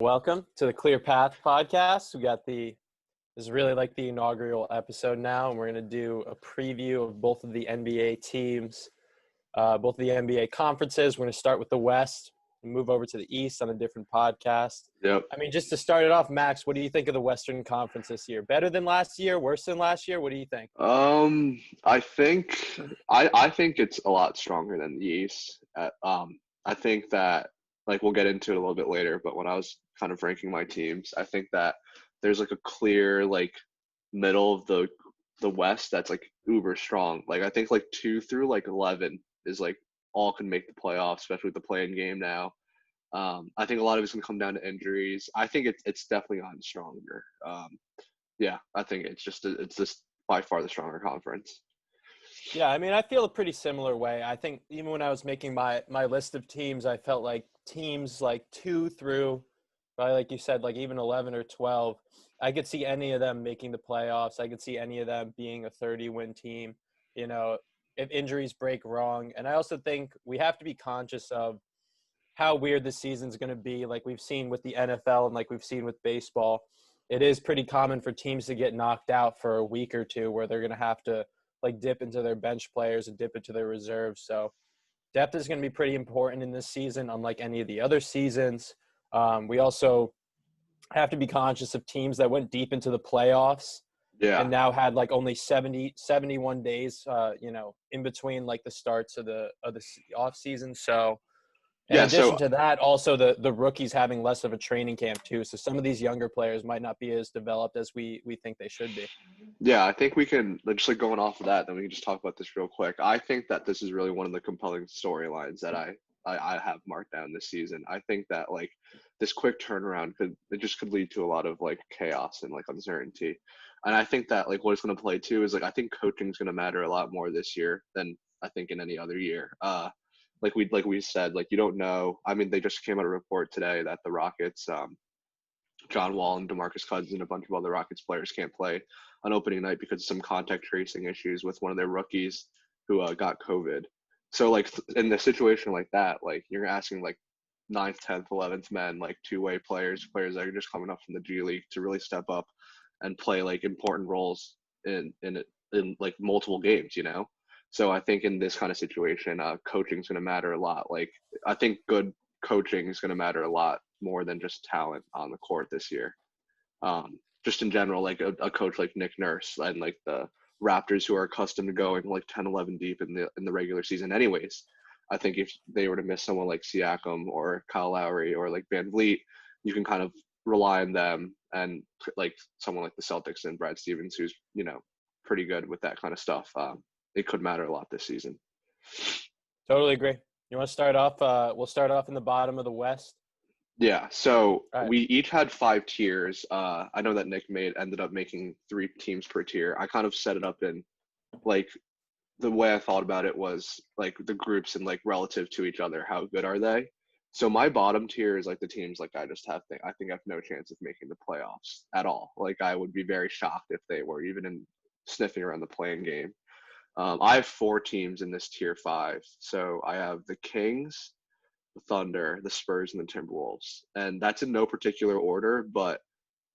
Welcome to the ClearPath Podcast. This is really like the inaugural episode now, and we're going to do a preview of both of the NBA teams, both of the NBA conferences. We're going to start with the West and move over to the East on a different podcast. Yep. I mean, just to start it off, Max, what do you think of the Western Conference this year? Better than last year? Worse than last year? What do you think? I think it's a lot stronger than the East. I think that we'll get into it a little bit later, but when I was kind of ranking my teams, I think that there's a clear middle of the West that's uber strong. I think 2 through 11 is all can make the playoffs, especially with the play-in game now. I think a lot of it's gonna come down to injuries. I think it's definitely gotten stronger. I think it's just by far the stronger conference. Yeah, I mean, I feel a pretty similar way. I think even when I was making my list of teams, I felt like teams 2 through, probably like you said, even 11 or 12, I could see any of them making the playoffs. I could see any of them being a 30-win team, if injuries break wrong. And I also think we have to be conscious of how weird this season's going to be. Like we've seen with the NFL and like we've seen with baseball, it is pretty common for teams to get knocked out for a week or two where they're going to have to dip into their bench players and dip into their reserves. So depth is going to be pretty important in this season, unlike any of the other seasons. We also have to be conscious of teams that went deep into the playoffs and now had only 71 days, in between the starts of the off season. So in addition to that, also the rookies having less of a training camp too. So some of these younger players might not be as developed as we think they should be. Yeah, I think we can just going off of that, then we can just talk about this real quick. I think that this is really one of the compelling storylines that I have marked down this season. I think that this quick turnaround could lead to a lot of chaos and uncertainty. And I think that what it's going to play too is I think coaching is going to matter a lot more this year than I think in any other year. Like we said, you don't know. I mean, they just came out a report today that the Rockets, John Wall and DeMarcus Cousins and a bunch of other Rockets players can't play on opening night because of some contact tracing issues with one of their rookies who got COVID. So in a situation like that, you're asking 9th, 10th, 11th men, two-way players that are just coming up from the G League to really step up and play important roles in multiple games, So I think in this kind of situation, coaching is going to matter a lot. I think good coaching is going to matter a lot more than just talent on the court this year. Just in general, a coach like Nick Nurse and the Raptors, who are accustomed to going 10, 11 deep in the regular season anyways. I think if they were to miss someone like Siakam or Kyle Lowry or Van Vliet, you can kind of rely on them, and someone like the Celtics and Brad Stevens, who's pretty good with that kind of stuff. It could matter a lot this season. Totally agree. You want to start off? We'll start off in the bottom of the West. Yeah, so right. We each had 5 tiers. I know that Nick ended up making 3 teams per tier. I kind of set it up in the way I thought about it was the groups and relative to each other, how good are they? So my bottom tier is the teams I just have. I think I have no chance of making the playoffs at all. I would be very shocked if they were even in sniffing around the play-in game. I have 4 teams in this tier 5. So I have the Kings, the Thunder, the Spurs, and the Timberwolves. And that's in no particular order, but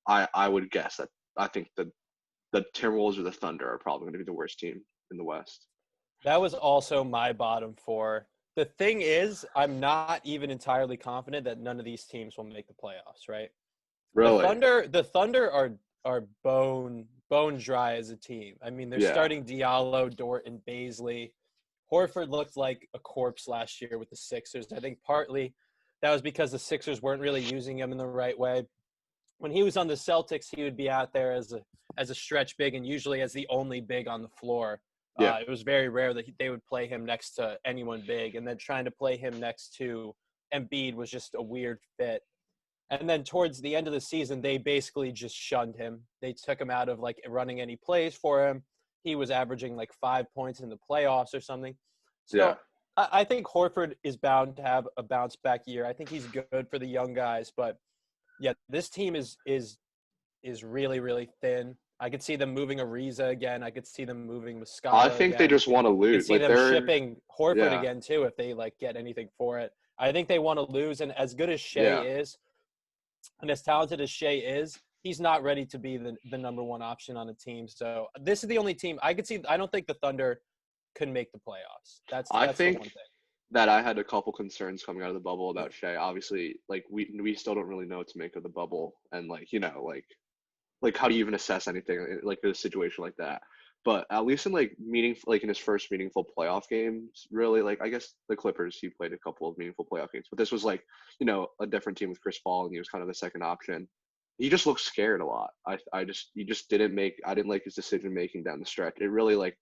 I would guess that I think the Timberwolves or the Thunder are probably going to be the worst team in the West. That was also my bottom 4. The thing is, I'm not even entirely confident that none of these teams will make the playoffs, right? Really? The Thunder are bone dry as a team. I mean, they're starting Diallo, Dort, and Baisley. Horford looked like a corpse last year with the Sixers. I think partly that was because the Sixers weren't really using him in the right way. When he was on the Celtics, he would be out there as a stretch big and usually as the only big on the floor. It was very rare that they would play him next to anyone big, and then trying to play him next to Embiid was just a weird fit. And then towards the end of the season, they basically just shunned him. They took him out of running any plays for him. He was averaging 5 points in the playoffs or something. So I think Horford is bound to have a bounce back year. I think he's good for the young guys, but yeah, this team is really, really thin. I could see them moving Ariza again. I could see them moving Muscala I think again. they just want to lose. I could see them shipping Horford again too if they get anything for it. I think they want to lose, and as good as Shea is, And as talented as Shea is, he's not ready to be the number one option on a team. So this is the only team I could see. I don't think the Thunder could make the playoffs. That's I the one think thing. that I had a couple concerns coming out of the bubble about Shea. Obviously, like we still don't really know what to make of the bubble, and like how do you even assess anything like in a situation like that? But at least in like in his first meaningful playoff games, really, like I guess the Clippers, he played a couple of meaningful playoff games, but this was like a different team with Chris Paul, and he was kind of the second option. He just looked scared a lot. He just didn't make. I didn't like his decision making down the stretch. It really like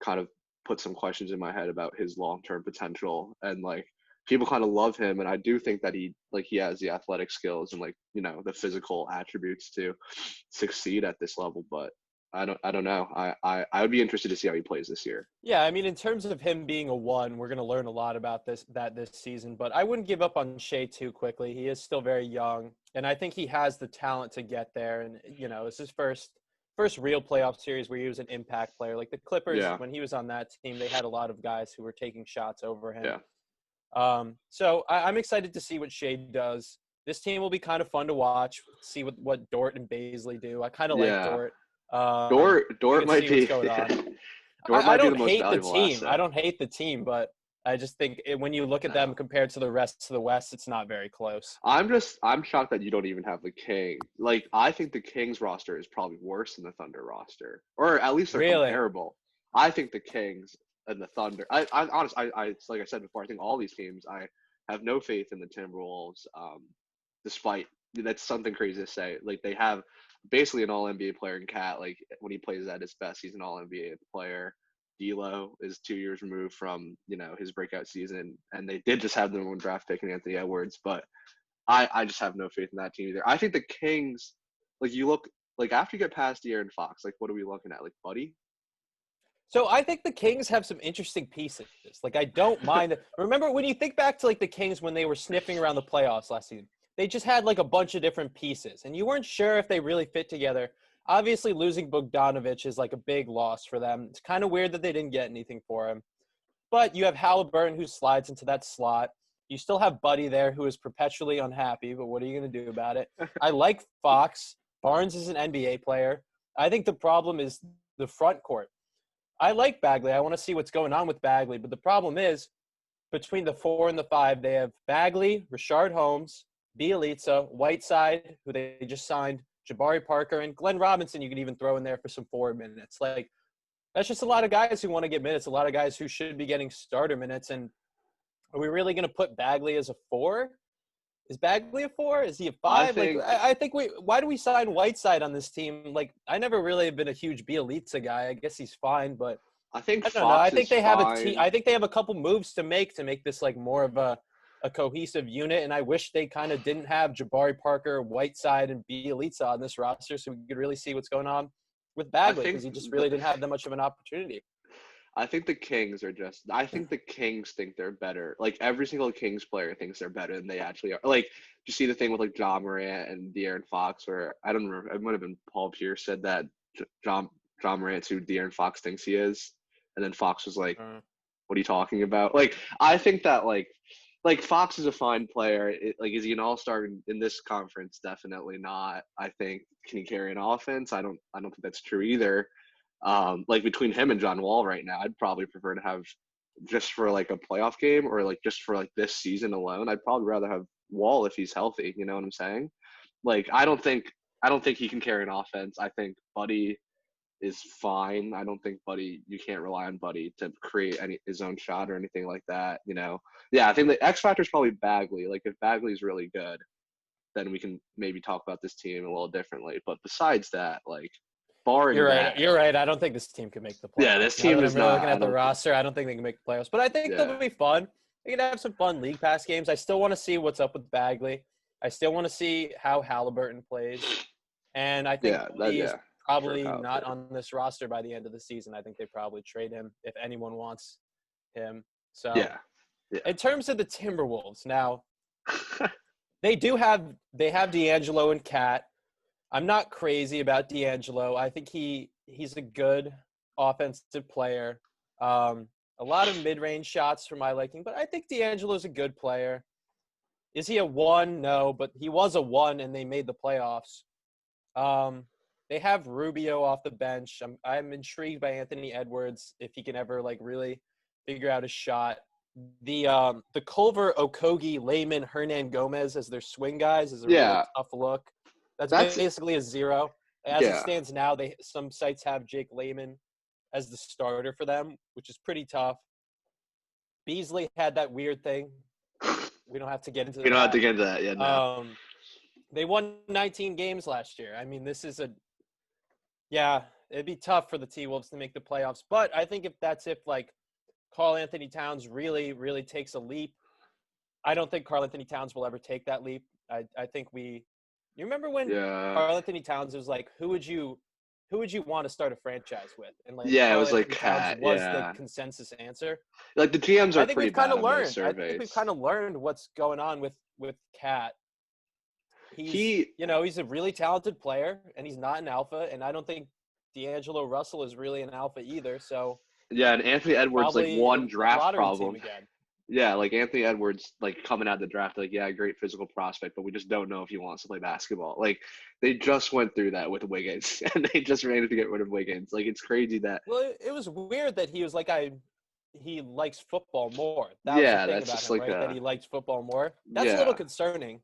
kind of put some questions in my head about his long-term potential, and like people kind of love him, and I do think that he has the athletic skills and like the physical attributes to succeed at this level, but I don't know. I would be interested to see how he plays this year. Yeah, I mean, in terms of him being a one, we're going to learn a lot about this season. But I wouldn't give up on Shea too quickly. He is still very young, and I think he has the talent to get there. And it's his first real playoff series where he was an impact player. Like the Clippers, Yeah. when he was on that team, they had a lot of guys who were taking shots over him. Yeah. So I'm excited to see what Shea does. This team will be kind of fun to watch. See what Dort and Baisley do. I kind of like Yeah. Dort. Dort might be. Going on. Dort I might be don't the most hate the valuable team. asset. I don't hate the team, but I just think when you look at them compared to the rest of the West, it's not very close. I'm shocked that you don't even have the King. Like I think the Kings roster is probably worse than the Thunder roster, or at least they're comparable. I think the Kings and the Thunder. I like I said before, I think all these teams. I have no faith in the Timberwolves. Despite that's something crazy to say. Like they have basically an All NBA player in Cat. Like when he plays at his best, he's an All NBA player. D'Lo is 2 years removed from his breakout season, and they did just have the number one draft pick in Anthony Edwards. But I just have no faith in that team either. I think the Kings, like you look like after you get past De'Aaron Fox, like what are we looking at? Like Buddy? So I think the Kings have some interesting pieces. Like I don't mind. Remember when you think back to like the Kings when they were sniffing around the playoffs last season, they just had like a bunch of different pieces, and you weren't sure if they really fit together. Obviously, losing Bogdanovich is like a big loss for them. It's kind of weird that they didn't get anything for him. But you have Halliburton who slides into that slot. You still have Buddy there who is perpetually unhappy, but what are you going to do about it? I like Fox. Barnes is an NBA player. I think the problem is the front court. I like Bagley. I want to see what's going on with Bagley. But the problem is between the 4 and the 5, they have Bagley, Rashard Holmes, Bielitsa, Whiteside, who they just signed, Jabari Parker, and Glenn Robinson you could even throw in there for some 4 minutes. Like, that's just a lot of guys who want to get minutes, a lot of guys who should be getting starter minutes. And are we really going to put Bagley as a 4? Is Bagley a 4? Is he a 5? I think why do we sign Whiteside on this team? Like, I never really have been a huge Bielitsa guy. I guess he's fine, but I think I don't know. I think they have fine. a team. I think they have a couple moves to make this like more of a cohesive unit. And I wish they kind of didn't have Jabari Parker, Whiteside, and Bielitsa on this roster so we could really see what's going on with Bagley because he just really didn't have that much of an opportunity. I think the Kings think they're better. Like every single Kings player thinks they're better than they actually are. Like you see the thing with like John Morant and De'Aaron Fox, where I don't remember. It might have been Paul Pierce said that John Morant's who De'Aaron Fox thinks he is, and then Fox was like, "What are you talking about?" Like I think that like Fox is a fine player. Is he an all-star in this conference? Definitely not. I think can he carry an offense? I don't think that's true either. Like between him and John Wall right now, I'd probably prefer to have just for like a playoff game or like just for like this season alone. I'd probably rather have Wall if he's healthy. You know what I'm saying? Like I don't think he can carry an offense. I think Buddy is fine. I don't think Buddy. You can't rely on Buddy to create his own shot or anything like that. Yeah, I think the X factor is probably Bagley. Like if Bagley's really good, then we can maybe talk about this team a little differently. But besides that, like. You're right. I don't think this team can make the playoffs. Yeah, this team is not. Looking at the roster, I don't think they can make the playoffs. But I think they'll be fun. They can have some fun League Pass games. I still want to see what's up with Bagley. I still want to see how Halliburton plays. And I think he's probably not on this roster by the end of the season. I think they probably trade him if anyone wants him. So in terms of the Timberwolves, now they have D'Angelo and Cat. I'm not crazy about D'Angelo. I think he's a good offensive player. A lot of mid-range shots for my liking, but I think D'Angelo's a good player. Is he a 1? No, but he was a 1 and they made the playoffs. They have Rubio off the bench. I'm intrigued by Anthony Edwards if he can ever like really figure out his shot. The Culver, Okogie, Lehman, Hernan Gomez as their swing guys is a really Yeah, tough look. That's that's basically a 0. As it yeah. stands now, some sites have Jake Lehman as the starter for them, which is pretty tough. Beasley had that weird thing. We don't have to get into We don't have that. to get into that yet. No. They won 19 games last year. I mean, it'd be tough for the T-Wolves to make the playoffs. But I think if like Karl Anthony Towns really, really takes a leap, I don't think Karl Anthony Towns will ever take that leap. I think you remember when Yeah. Karl Anthony Towns was like, who would you want to start a franchise with? And like Yeah, it Karl was like Anthony Towns Cat. was the Yeah. consensus answer. Like the GMs are I think pretty we've kind bad of on those learned. I think we've surveys. kind of learned what's going on with Cat. He's a really talented player, and he's not an alpha. And I don't think D'Angelo Russell is really an alpha either. So Yeah, and Anthony Edwards like probably one a draft lottery team problem. again. Yeah, like Anthony Edwards, like coming out of the draft, like yeah, great physical prospect, but we just don't know if he wants to play basketball. Like they just went through that with Wiggins, and they just ran to get rid of Wiggins. Like it's crazy that. Well, it was weird that he was like he likes football more. That was the Yeah, thing that's about just him, like right? That he likes football more. That's a little yeah, concerning.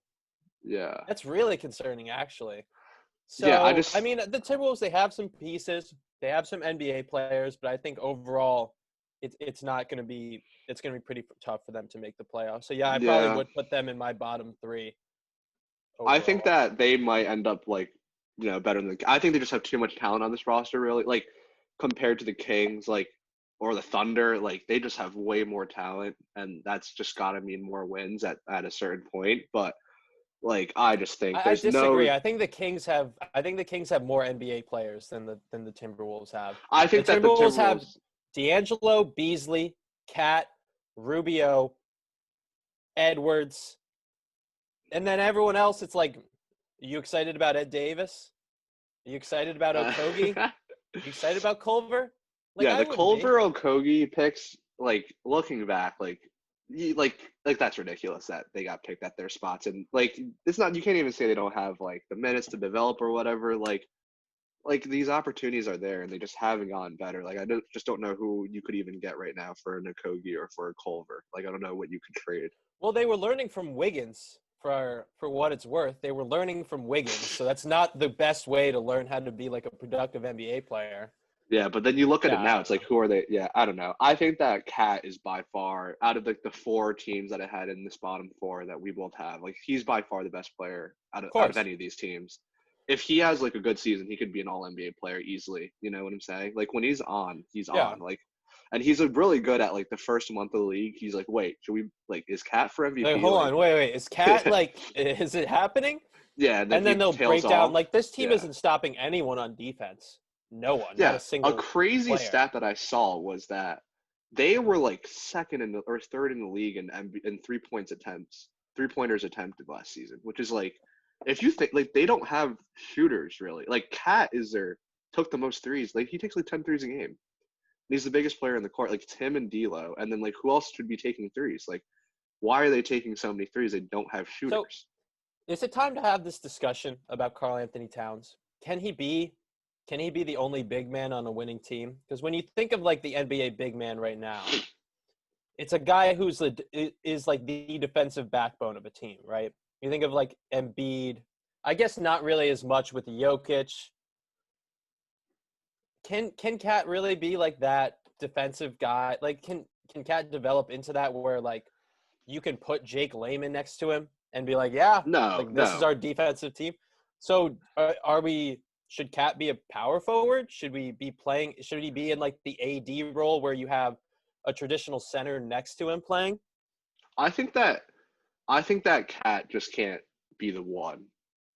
yeah, That's really concerning, actually. yeah. So, I mean, the Timberwolves, they have some pieces. They have some NBA players, but I think overall, it's not going to be – it's going to be pretty tough for them to make the playoffs. So, yeah, I probably yeah. would put them in my bottom 3 I think overall. that they might end up like better than. I think they just have too much talent on this roster, really. Like compared to the Kings, like or the Thunder, like they just have way more talent, and that's just got to mean more wins at a certain point. But like I just think I there's no. disagree. I think the Kings have more NBA players than the Timberwolves have. I The think that the Timberwolves have Timberwolves. D'Angelo, Beasley, Cat, Rubio, Edwards, and then everyone else. It's like, are you excited about Ed Davis? Are you excited about Okogie? Are you excited about Culver? Like Yeah, I the wouldn't be. Culver Okogie picks, like looking back, like that's ridiculous that they got picked at their spots, and like it's not. You can't even say they don't have like the minutes to develop or whatever. Like these opportunities are there, and they just haven't gotten better. Like just don't know who you could even get right now for an Okogie or for a Culver. Like I don't know what you could trade. Well, they were learning from Wiggins for what it's worth. They were learning from Wiggins, so that's not the best way to learn how to be like a productive NBA player. Yeah, but then you look at it Yeah, I now, don't it's like know. who are they? Yeah, I don't know. I think that Cat is by far out of like the 4 teams that I had in this bottom 4 that we both have. Like he's by far the best player Of out of course. any of these teams. If he has like a good season, he could be an all NBA player easily. You know what I'm saying? Like when he's on, he's Yeah. on. Like and he's really good at like the first month of the league. He's like, wait, should we like is Cat for Like, MVP? hold Like on, wait. Is Cat like? Is it happening? yeah, and then And then he they'll tails break down off. like this team Yeah. isn't stopping anyone on defense. No one, not Yeah, a a single crazy player. stat that I saw was that they were like second or third in the league in 3 pointers attempted last season, which is like if you think like they don't have shooters really. Like Cat took the most threes. Like he takes like 10 threes a game. He's the biggest player in the court. Like it's him and D'Lo, and then like who else should be taking threes? Like why are they taking so many threes? They don't have So, shooters. is it time to have this discussion about Karl Anthony Towns? Can he be the only big man on a winning team? Because when you think of like the NBA big man right now, it's a guy is like the defensive backbone of a team, right? You think of like Embiid. I guess not really as much with Jokic. Can Cat really be like that defensive guy? Like can Cat develop into that where like you can put Jake Layman next to him and be like, yeah, No, like this is no. our defensive team. So should Cat be a power forward? Should he be in like the AD role where you have a traditional center next to him playing? I think that Cat just can't be the one.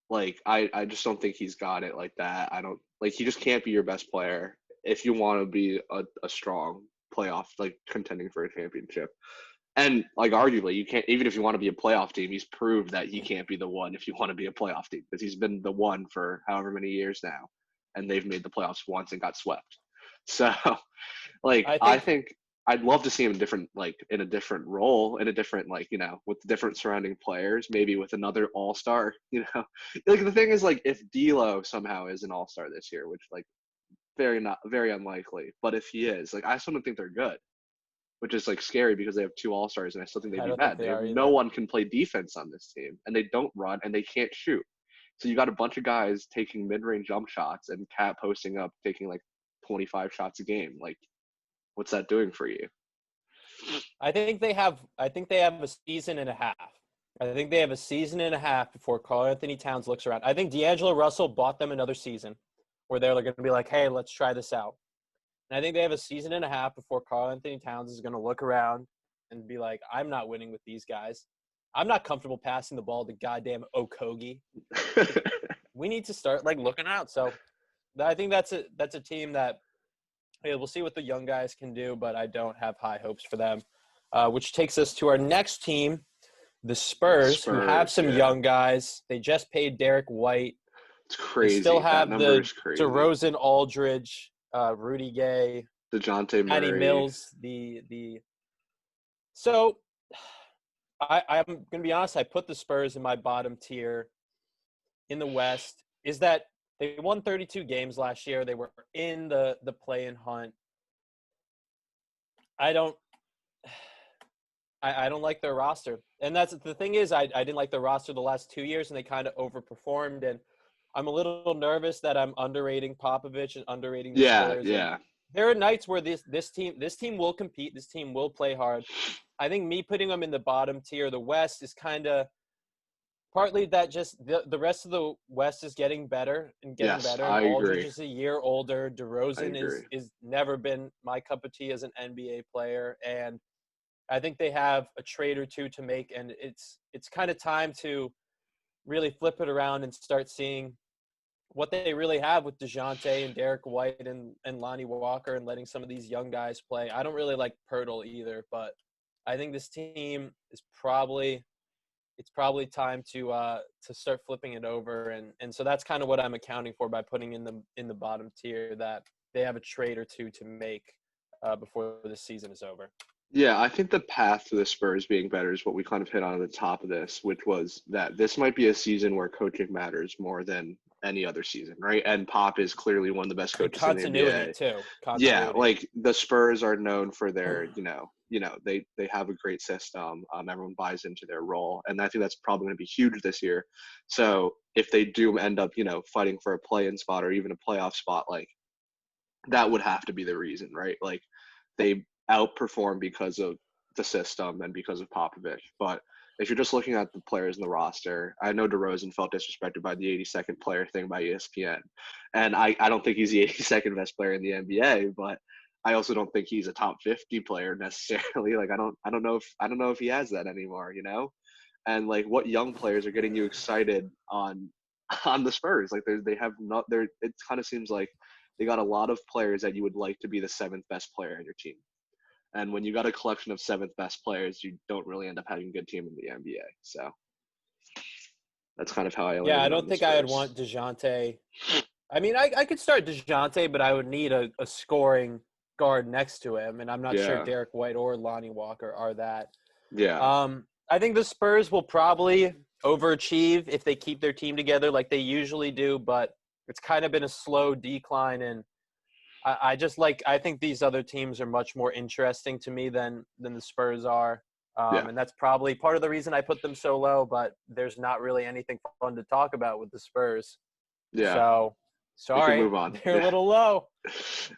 Like I just don't think he's got it like that. I don't like he just can't be your best player if you want to be a strong playoff like contending for a championship. And like arguably you can't even if you want to be a playoff team, he's proved that he can't be the one if you want to be a playoff team because he's been the one for however many years now and they've made the playoffs once and got swept. So like I I think think I'd love to see him in a different role, in a different with different surrounding players, maybe with another all-star. Like the thing is like if D'Lo somehow is an all-star this year, which like very unlikely, but if he is, like I still don't think they're good, which is like scary because they have two all-stars and I still think they'd I be don't think bad. they They have are no either. one can play defense on this team, and they don't run and they can't shoot. So you got a bunch of guys taking mid-range jump shots and Cat posting up taking like 25 shots a game. Like, what's that doing for you? I think they have a season and a half. I think they have a season and a half before Karl Anthony Towns looks around. I think D'Angelo Russell bought them another season where they're going to be like, hey, let's try this out. And I think they have a season and a half before Karl Anthony Towns is going to look around and be like, I'm not winning with these guys. I'm not comfortable passing the ball to goddamn Okogie. We need to start like looking out. So I think that's a team that we'll see what the young guys can do, but I don't have high hopes for them. Which takes us to our next team, the Spurs, who have some Yeah. young guys. They just paid Derek White. It's They still crazy. That have number the is crazy. DeRozan, Aldridge, Rudy Gay, DeJounte Patty Murray. Mills. So I'm going to be honest. I put the Spurs in my bottom tier in the West. Is that they won 32 games last year. They were in the play-in hunt. I don't like their roster. And that's the thing is I didn't like their roster the last 2 years, and they kind of overperformed. And I'm a little nervous that I'm underrating Popovich and underrating the Spurs. And Yeah. there are nights where this team will compete. This team will play hard. I think me putting them in the bottom tier, the West, is kind of partly that just the rest of the West is getting better and getting Yes, better. And I Aldridge agree. is a year older. I DeRozan agree. is never been my cup of tea as an NBA player. And I think they have a trade or two to make, and it's kind of time to really flip it around and start seeing what they really have with DeJounte and Derek White and Lonnie Walker, and letting some of these young guys play. I don't really like Pirtle either, but I think this team is probably time to start flipping it over, and so that's kind of what I'm accounting for by putting in the bottom tier, that they have a trade or two to make before the season is over. Yeah, I think the path to the Spurs being better is what we kind of hit on at the top of this, which was that this might be a season where coaching matters more than any other season, right? And Pop is clearly one of the best And coaches in the continuity NBA. too. Yeah, Continuity. like the Spurs are known for their, they have a great system. Everyone buys into their role, and I think that's probably going to be huge this year. So if they do end up, fighting for a play-in spot or even a playoff spot, like that would have to be the reason, right? Like they outperform because of the system and because of Popovich. But if you're just looking at the players in the roster, I know DeRozan felt disrespected by the 82nd player thing by ESPN, and I don't think he's the 82nd best player in the NBA, but I also don't think he's a top 50 player necessarily. Like I don't know if he has that anymore. And like what young players are getting you excited on the Spurs? Like they have not there. It kind of seems like they got a lot of players that you would like to be the seventh best player on your team. And when you got a collection of seventh best players, you don't really end up having a good team in the NBA. So that's kind of how I Yeah, I landed on don't the think I'd Spurs. want DeJounte. I mean, I could start DeJounte, but I would need a scoring guard next to him, and I'm not sure Yeah. Derek White or Lonnie Walker are that. Yeah. I think the Spurs will probably overachieve if they keep their team together like they usually do, but it's kind of been a slow decline, and I think these other teams are much more interesting to me than the Spurs are. Yeah. And that's probably part of the reason I put them so low, but there's not really anything fun to talk about with the Spurs. Yeah. So, We can sorry, move on. they're a Yeah. little low. All right,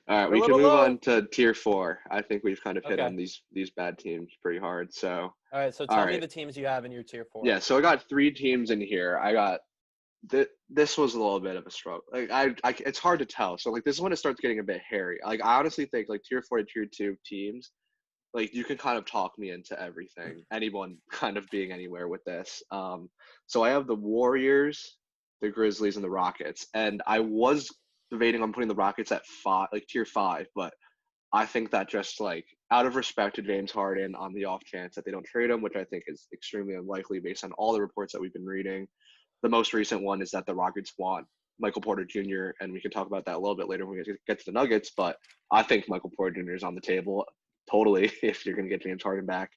They're a we can little move low. on to tier 4. I think we've kind of hit Okay. on these bad teams pretty hard. So, All right, so all tell me right. the teams you have in your tier 4. Yeah, so I got 3 teams in here. I got this was a little bit of a struggle. Like it's hard to tell. So like this is when it starts getting a bit hairy. Like I honestly think like tier 4 and tier 2 teams, like you can kind of talk me into everything. Anyone kind of being anywhere with this. So I have the Warriors, the Grizzlies, and the Rockets. And I was debating on putting the Rockets at 5, like tier 5, but I think that just like out of respect to James Harden, on the off chance that they don't trade him, which I think is extremely unlikely based on all the reports that we've been reading. The most recent one is that the Rockets want Michael Porter Jr., and we can talk about that a little bit later when we get to the Nuggets, but I think Michael Porter Jr. is on the table totally if you're going to get James Harden back.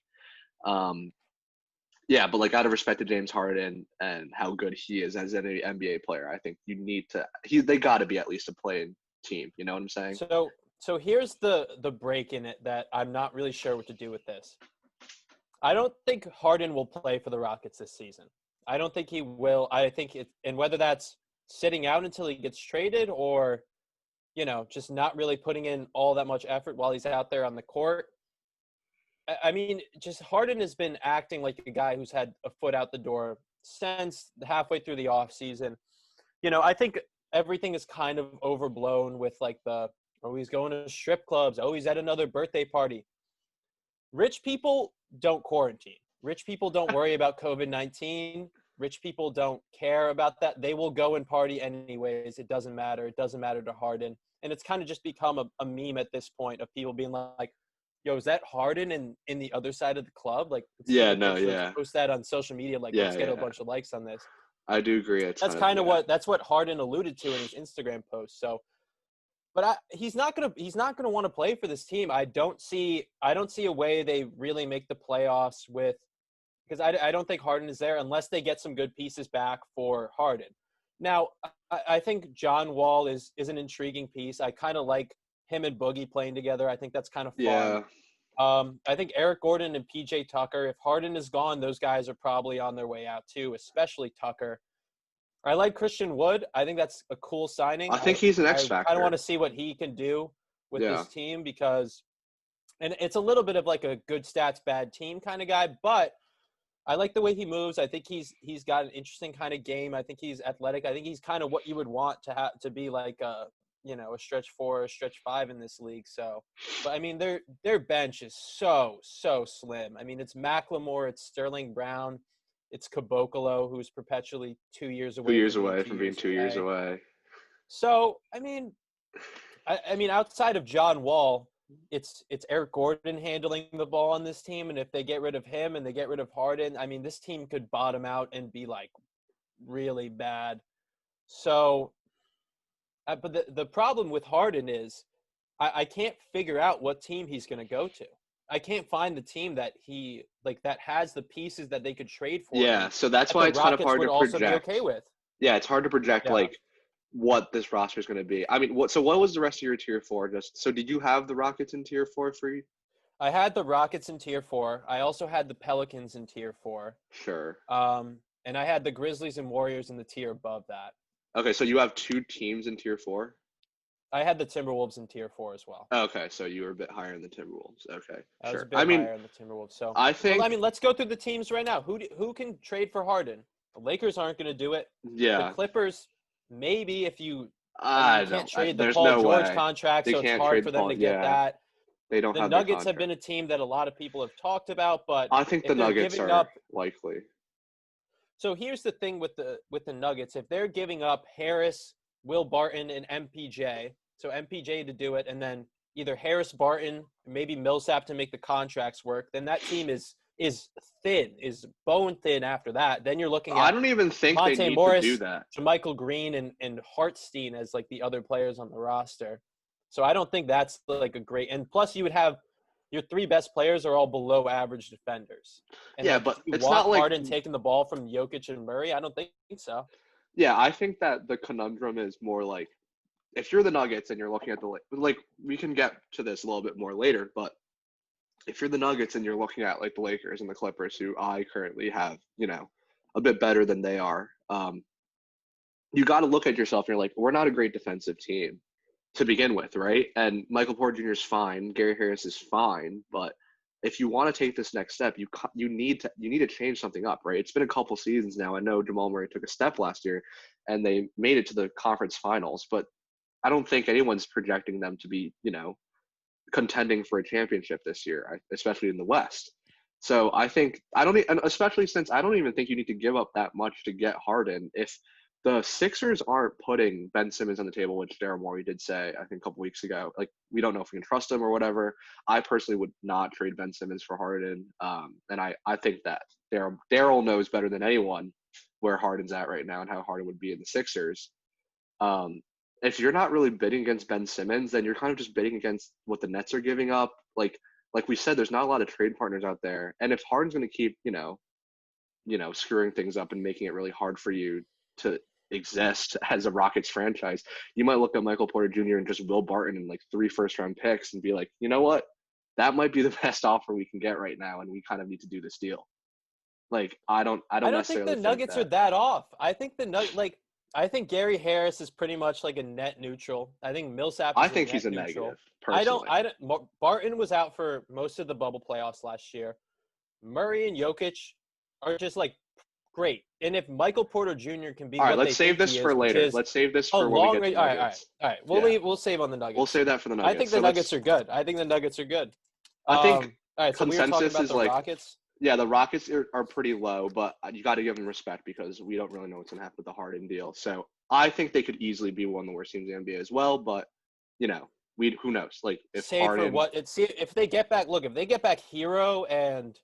Yeah, but like out of respect to James Harden and how good he is as an NBA player, I think they got to be at least a playing team. You know what I'm saying? So here's the break in it that I'm not really sure what to do with this. I don't think Harden will play for the Rockets this season. I don't think he will. I think and whether that's sitting out until he gets traded or, just not really putting in all that much effort while he's out there on the court. I mean, just Harden has been acting like a guy who's had a foot out the door since halfway through the offseason. I think everything is kind of overblown with like he's going to strip clubs. Oh, he's at another birthday party. Rich people don't quarantine. Rich people don't worry about COVID-19. Rich people don't care about that. They will go and party anyways. It doesn't matter. It doesn't matter to Harden. And it's kind of just become a meme at this point of people being like, yo, is that Harden in the other side of the club? Like, let's post that on social media. Like, let's get a bunch of likes on this. I do agree. That's what Harden alluded to in his Instagram post. So, but he's not gonna want to play for this team. I don't see a way they really make the playoffs because I don't think Harden is there unless they get some good pieces back for Harden. Now, I think John Wall is an intriguing piece. I kind of like him and Boogie playing together. I think that's kind of fun. Yeah. I think Eric Gordon and PJ Tucker, if Harden is gone, those guys are probably on their way out too, especially Tucker. I like Christian Wood. I think that's a cool signing. I think he's an X factor. I don't want to see what he can do with this team and it's a little bit of like a good stats, bad team kind of guy, but I like the way he moves. I think he's got an interesting kind of game. I think he's athletic. I think he's kind of what you would want to be like a stretch 4, a stretch 5 in this league. So, but I mean, their bench is so slim. I mean, it's McLemore, it's Sterling Brown, it's Caboclo, who's perpetually 2 years away. 2 years away from being 2 years away. So, I mean, outside of John Wall, it's Eric Gordon handling the ball on this team, and if they get rid of him and they get rid of Harden, I mean, this team could bottom out and be like really bad. So, but the problem with Harden is I can't figure out what team he's going to go to. I can't find the team that that has the pieces that they could trade for. Yeah, so that's why it's kind of hard to project. Also be okay with. Yeah, it's hard to project what this roster is going to be. I mean, what was the rest of your tier 4? So did you have the Rockets in tier 4 for you? I had the Rockets in tier 4. I also had the Pelicans in tier 4. Sure. And I had the Grizzlies and Warriors in the tier above that. Okay, so you have 2 teams in tier 4? I had the Timberwolves in tier 4 as well. Okay, so you were a bit higher in the Timberwolves. Okay, I was a bit higher in the Timberwolves. So let's go through the teams right now. Who can trade for Harden? The Lakers aren't going to do it. Yeah. The Clippers, maybe if you can't trade the Paul George contract, so it's hard for them to get that. They don't have the Nuggets have been a team that a lot of people have talked about, but I think the Nuggets are likely. So here's the thing with the Nuggets. If they're giving up Harris, Will Barton, and MPJ, so MPJ to do it, and then either Harris, Barton, maybe Millsap to make the contracts work, then that team is thin, is bone thin after that. Then you're looking at I don't even think Monte they need Morris, to do that. JaMychal Green, and Hartstein as like the other players on the roster. So I don't think that's like a great – and plus you would have – your 3 best players are all below average defenders. And yeah, but it's not like Harden taking the ball from Jokic and Murray. I don't think so. Yeah, I think that the conundrum is more like if you're the Nuggets and you're looking at we can get to this a little bit more later, but if you're the Nuggets and you're looking at like the Lakers and the Clippers, who I currently have, a bit better than they are, you got to look at yourself and you're like, we're not a great defensive team to begin with, right? And Michael Porter Jr. is fine, Gary Harris is fine, but if you want to take this next step, you need to change something up, right? It's been a couple seasons now. I know Jamal Murray took a step last year, and they made it to the conference finals, but I don't think anyone's projecting them to be, contending for a championship this year, especially in the West. So I think especially since I don't even think you need to give up that much to get Harden. If the Sixers aren't putting Ben Simmons on the table, which Daryl Morey did say, I think a couple weeks ago, like, we don't know if we can trust him or whatever. I personally would not trade Ben Simmons for Harden. And I think that Daryl knows better than anyone where Harden's at right now and how Harden would be in the Sixers. If you're not really bidding against Ben Simmons, then you're kind of just bidding against what the Nets are giving up. Like like we said, there's not a lot of trade partners out there. And if Harden's going to keep, screwing things up and making it really hard for you to exist as a Rockets franchise, you might look at Michael Porter Jr. and just Will Barton and like 3 first-round picks and be like, you know what? That might be the best offer we can get right now, and we kind of need to do this deal. Like, I don't think necessarily the Nuggets are that off. I think I think Gary Harris is pretty much like a net neutral. I think Millsap is I think he's a neutral. negative, personally. Barton was out for most of the bubble playoffs last year. Murray and Jokic are just like great. And if Michael Porter Jr. can be all right, what let's they save think this he for is, later. which is Let's save this for a when long we get to Nuggets. All right. We'll save on the Nuggets. We'll save that for the Nuggets. I think the Nuggets are good. I think the Nuggets are good. I think all right, so we were talking consensus about is the like Rockets. yeah, the Rockets are pretty low, but you got to give them respect because we don't really know what's going to happen with the Harden deal. So I think they could easily be one of the worst teams in the NBA as well. But who knows? Like if Harden, for what? See if they get back. Look, if they get back Hero and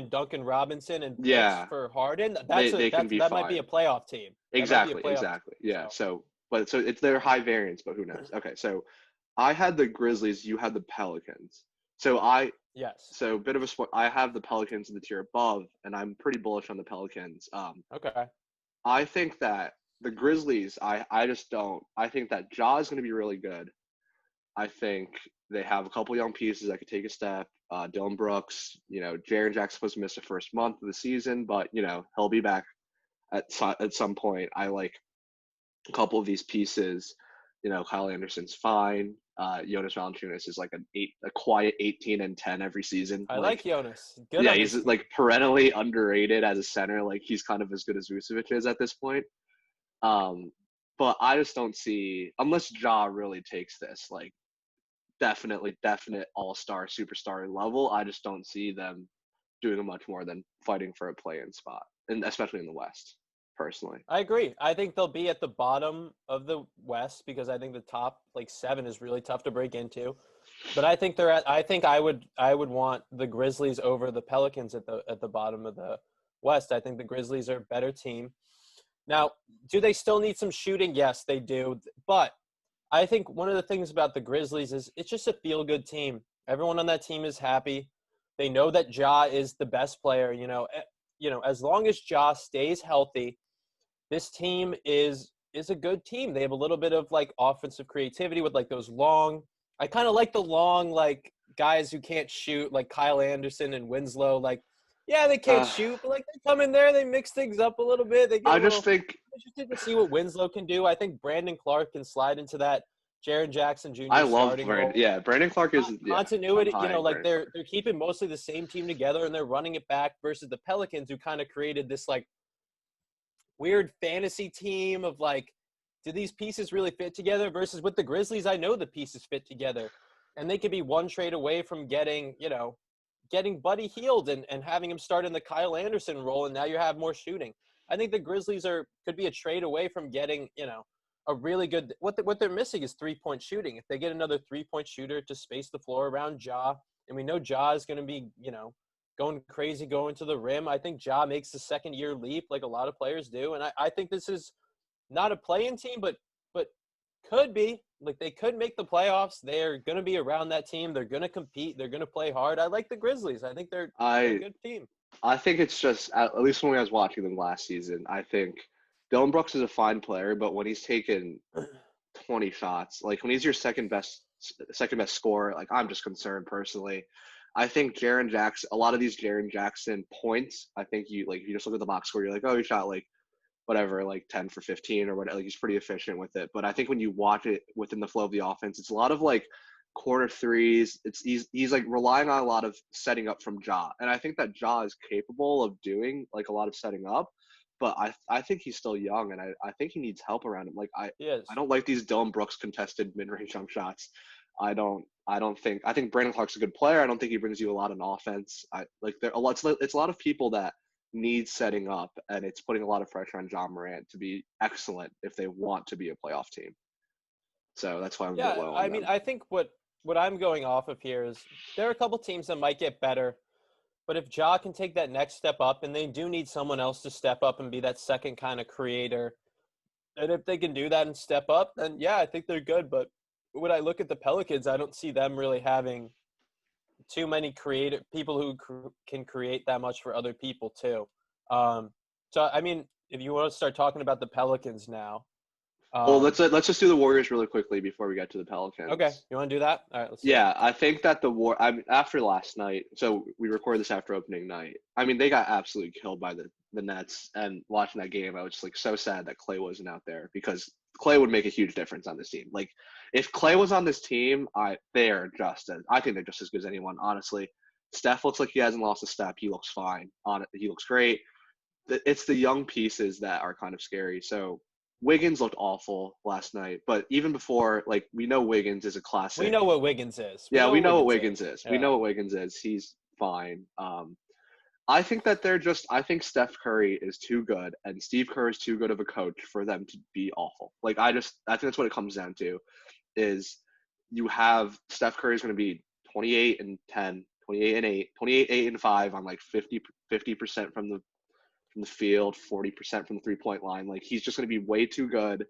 Duncan Robinson and picks for Harden, that might be a playoff team. Exactly. Yeah. So it's their high variance, but who knows? Okay, so I had the Grizzlies, you had the Pelicans. Yes. So a bit of a split. I have the Pelicans in the tier above, and I'm pretty bullish on the Pelicans. Okay. I think that the Grizzlies, I just don't. I think that Ja is going to be really good. I think they have a couple young pieces that could take a step. Dylan Brooks, Jaren Jackson's supposed to miss the first month of the season, but he'll be back at some point. I like a couple of these pieces. Kyle Anderson's fine. Jonas Valanciunas is like a quiet 18 and 10 every season. I like Jonas. Good. Yeah, he's like perennially underrated as a center. Like he's kind of as good as Vucevic is at this point. But I just don't see, unless Ja really takes this like definite all-star superstar level, I just don't see them doing much more than fighting for a play-in spot, and especially in the West. Personally, I agree. I think they'll be at the bottom of the West because I think the top 7 is really tough to break into. But I think I would want the Grizzlies over the Pelicans at the bottom of the West. I think the Grizzlies are a better team. Now, do they still need some shooting? Yes, they do. But I think one of the things about the Grizzlies is it's just a feel-good team. Everyone on that team is happy. They know that Ja is the best player. As long as Ja stays healthy, this team is a good team. They have a little bit of offensive creativity with those long. I kind of like the long guys who can't shoot, like Kyle Anderson and Winslow. They can't shoot, but they come in there, they mix things up a little bit. I'm interested to see what Winslow can do. I think Brandon Clark can slide into that Jaren Jackson Jr. I love Brandon. Role. Yeah, Brandon Clark is continuity. They're keeping mostly the same team together and they're running it back versus the Pelicans, who kind of created this weird fantasy team of do these pieces really fit together? Versus with the Grizzlies, I know the pieces fit together, and they could be one trade away from getting Buddy Hield and having him start in the Kyle Anderson role, and now you have more shooting. I think the Grizzlies could be a trade away from getting a really good. What they're missing is 3-point shooting. If they get another 3-point shooter to space the floor around Ja, and we know Ja is going to be going crazy going to the rim, I think Ja makes the second-year leap like a lot of players do, and I think this is not a play-in team, but could be. They could make the playoffs. They're going to be around that team. They're going to compete. They're going to play hard. I like the Grizzlies. I think they're a good team. I think it's just, at least when I was watching them last season, I think Dylan Brooks is a fine player, but when he's taken 20 shots, when he's your second best scorer, I'm just concerned personally. I think Jaren Jackson, a lot of these Jaren Jackson points, I think you just look at the box score, you're oh, he shot 10 for 15 or whatever. He's pretty efficient with it. But I think when you watch it within the flow of the offense, it's a lot of corner threes. He's relying on a lot of setting up from Ja. And I think that Ja is capable of doing a lot of setting up. But I think he's still young, and I think he needs help around him. I don't like these Dylan Brooks contested mid-range jump shots. I think Brandon Clark's a good player. I don't think he brings you a lot on offense. It's a lot of people that need setting up, and it's putting a lot of pressure on John Morant to be excellent if they want to be a playoff team. So that's why I'm a bit low on them. I think what I'm going off of here is there are a couple teams that might get better, but if Ja can take that next step up, and they do need someone else to step up and be that second kind of creator, and if they can do that and step up, then yeah, I think they're good. But when I look at the Pelicans, I don't see them really having too many creative people who can create that much for other people too. So I mean, if you want to start talking about the Pelicans now, Well, let's just do the Warriors really quickly before we get to the okay, Pelicans. you want to do that? All right, let's do it. Yeah, I think that I mean, after last night, so we recorded this after opening night. I mean, they got absolutely killed by the Nets, and watching that game, I was just like so sad that Clay wasn't out there because Clay would make a huge difference on this team. Like, if Clay was on this team, I think they're just as good as anyone, honestly. Steph looks like he hasn't lost a step. He looks fine on it. He looks great. It's the young pieces that are kind of scary. So Wiggins looked awful last night, but even before, like, we know Wiggins is a classic. We know what Wiggins is. Yeah, we know what Wiggins is. Yeah. We know what Wiggins is. He's fine. I think that I think Steph Curry is too good and Steve Kerr is too good of a coach for them to be awful. Like, I think that's what it comes down to is you have Steph Curry is going to be 28 and 10, 28 and 8, 28, 8 and 5 on like 50% from the field, 40% from the 3-point line. Like, he's just going to be way too good.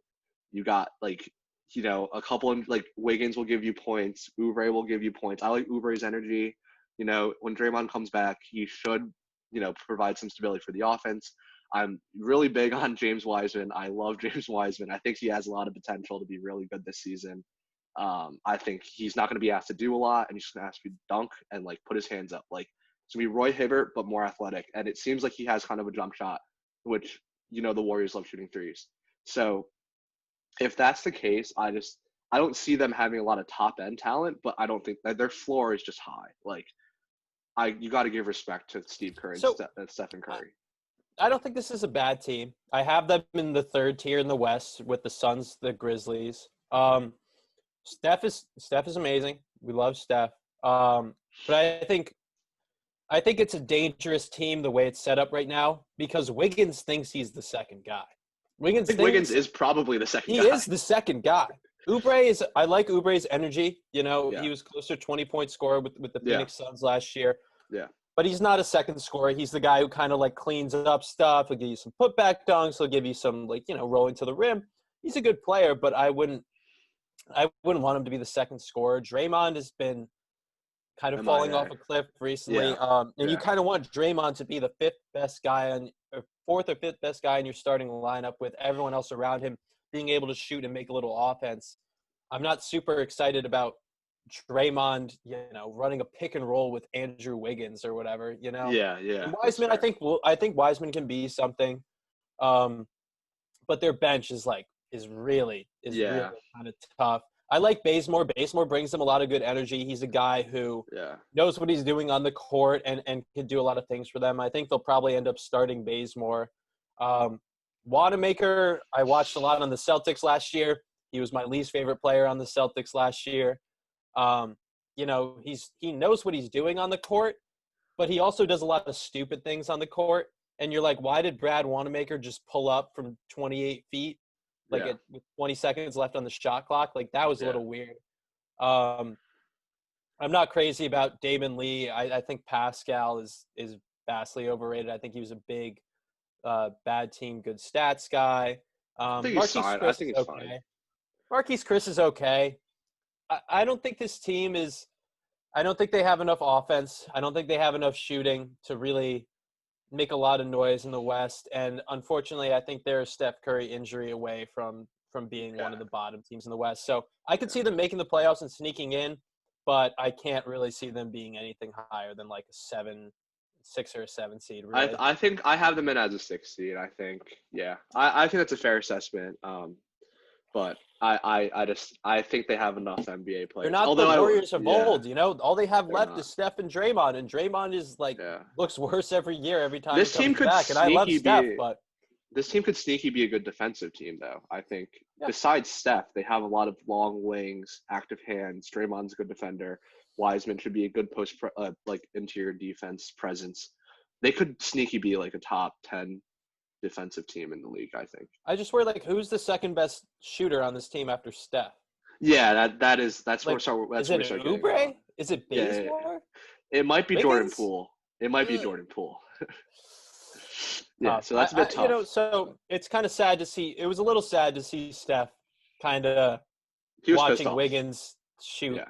You got, like, you know, a couple of, like, Wiggins will give you points. Oubre will give you points. I like Oubre's energy. You know, when Draymond comes back, he should, you know, provide some stability for the offense. I'm really big on James Wiseman. I love James Wiseman. I think he has a lot of potential to be really good this season. I think he's not going to be asked to do a lot, and he's just going to ask you to dunk and, like, put his hands up. Like, it's going to be Roy Hibbert, but more athletic. And it seems like he has kind of a jump shot, which, you know, the Warriors love shooting threes. So if that's the case, I don't see them having a lot of top-end talent, but I don't think that their floor is just high. Like, you got to give respect to Steve Kerr and Stephen Curry. I don't think this is a bad team. I have them in the third tier in the West with the Suns, the Grizzlies. Steph is amazing. We love Steph. But I think it's a dangerous team the way it's set up right now because Wiggins thinks he's the second guy. Wiggins is probably the second guy. He is the second guy. I like Oubre's energy. You know, He was closer to 20-point scorer with the Phoenix Suns last year. Yeah. But he's not a second scorer. He's the guy who kind of like cleans up stuff. He'll give you some putback dunks. He'll give you some, like, you know, rolling to the rim. He's a good player, but I wouldn't want him to be the second scorer. Draymond has been kind of falling off a cliff recently. You kind of want Draymond to be the fourth or fifth best guy in your starting lineup with everyone else around him being able to shoot and make a little offense. I'm not super excited about Draymond, you know, running a pick and roll with Andrew Wiggins or whatever, you know. Yeah. And Wiseman, I think Wiseman can be something, but their bench is really kind of tough. I like Bazemore. Bazemore brings them a lot of good energy. He's a guy who knows what he's doing on the court and can do a lot of things for them. I think they'll probably end up starting Bazemore. Wanamaker, I watched a lot on the Celtics last year. He was my least favorite player on the Celtics last year. You know, he knows what he's doing on the court, but he also does a lot of stupid things on the court. And you're like, why did Brad Wanamaker just pull up from 28 feet? With 20 seconds left on the shot clock, like that was a little weird. I'm not crazy about Damon Lee. I think Pascal is vastly overrated. I think he was a big bad team, good stats guy. I think he's fine. I think he's fine. Marquise Chris is okay. I don't think this team is – I don't think they have enough offense. I don't think they have enough shooting to really make a lot of noise in the West. And unfortunately, I think they're a Steph Curry injury away from being one of the bottom teams in the West. So I could see them making the playoffs and sneaking in, but I can't really see them being anything higher than like a 6 or a 7 seed. Really. I think I have them in as a 6 seed. I think, I think that's a fair assessment. But I think they have enough NBA players. They're not the Warriors of old, you know. All they have left is Steph and Draymond, and Draymond is looks worse every year every time this he comes team back. And I love Steph, but this team could sneaky be a good defensive team, though. I think besides Steph, they have a lot of long wings, active hands. Draymond's a good defender. Wiseman should be a good interior defense presence. They could sneaky be like a top 10 defensive team in the league, I think. I just worry, who's the second best shooter on this team after Steph? Yeah, that's where is it Oubre? Is it Bazemore? It might be Jordan Poole. It might be Jordan Poole. So that's a bit tough. You know, so it's kind of sad to see. It was a little sad to see Steph kind of watching Wiggins shoot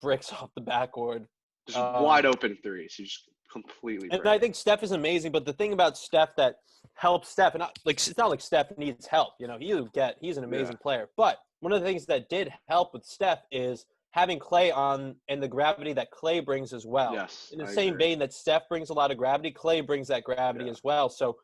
bricks off the backboard. Just wide open threes. He's just completely And brilliant. I think Steph is amazing, but the thing about Steph that helps Steph, and it's not like Steph needs help. He's an amazing player. But one of the things that did help with Steph is having Clay on and the gravity that Clay brings as well. Yes, In the I same agree. vein that Steph brings a lot of gravity, Clay brings that gravity as well. So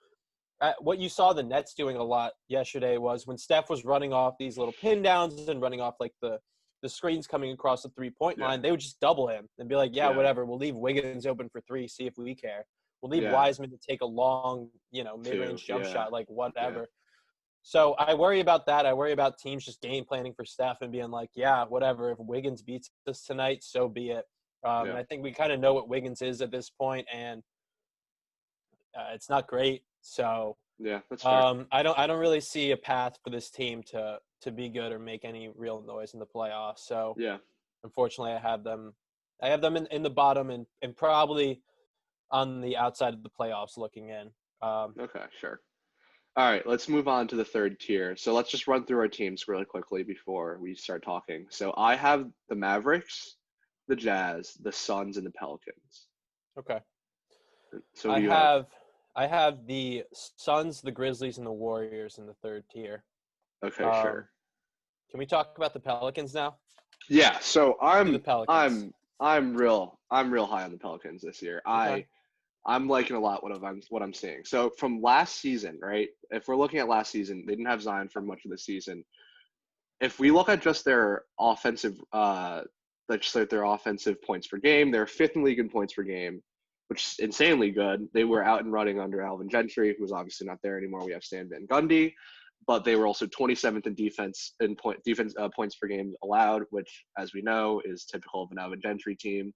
what you saw the Nets doing a lot yesterday was when Steph was running off these little pin downs and running off like the screens coming across the 3-point line, they would just double him and be like, whatever, we'll leave Wiggins open for 3, see if we care. We'll leave Wiseman to take a long, mid-range jump shot, like whatever. Yeah. So I worry about that. I worry about teams just game planning for Steph and being like, whatever. If Wiggins beats us tonight, so be it. And I think we kind of know what Wiggins is at this point, and it's not great. So that's fair. I don't really see a path for this team to be good or make any real noise in the playoffs. So unfortunately, I have them in the bottom and probably on the outside of the playoffs looking in. Okay, sure. All right, let's move on to the third tier. So let's just run through our teams really quickly before we start talking. So I have the Mavericks, the Jazz, the Suns, and the Pelicans. Okay. So I have the Suns, the Grizzlies, and the Warriors in the third tier. Okay, sure. Can we talk about the Pelicans now? Yeah. So I'm real high on the Pelicans this year. Okay. I'm liking a lot what I'm seeing. So from last season, right? If we're looking at last season, they didn't have Zion for much of the season. If we look at just their offensive, their offensive points per game, they're fifth in the league in points per game, which is insanely good. They were out and running under Alvin Gentry, who's obviously not there anymore. We have Stan Van Gundy, but they were also 27th in points per game allowed, which, as we know, is typical of an Alvin Gentry team.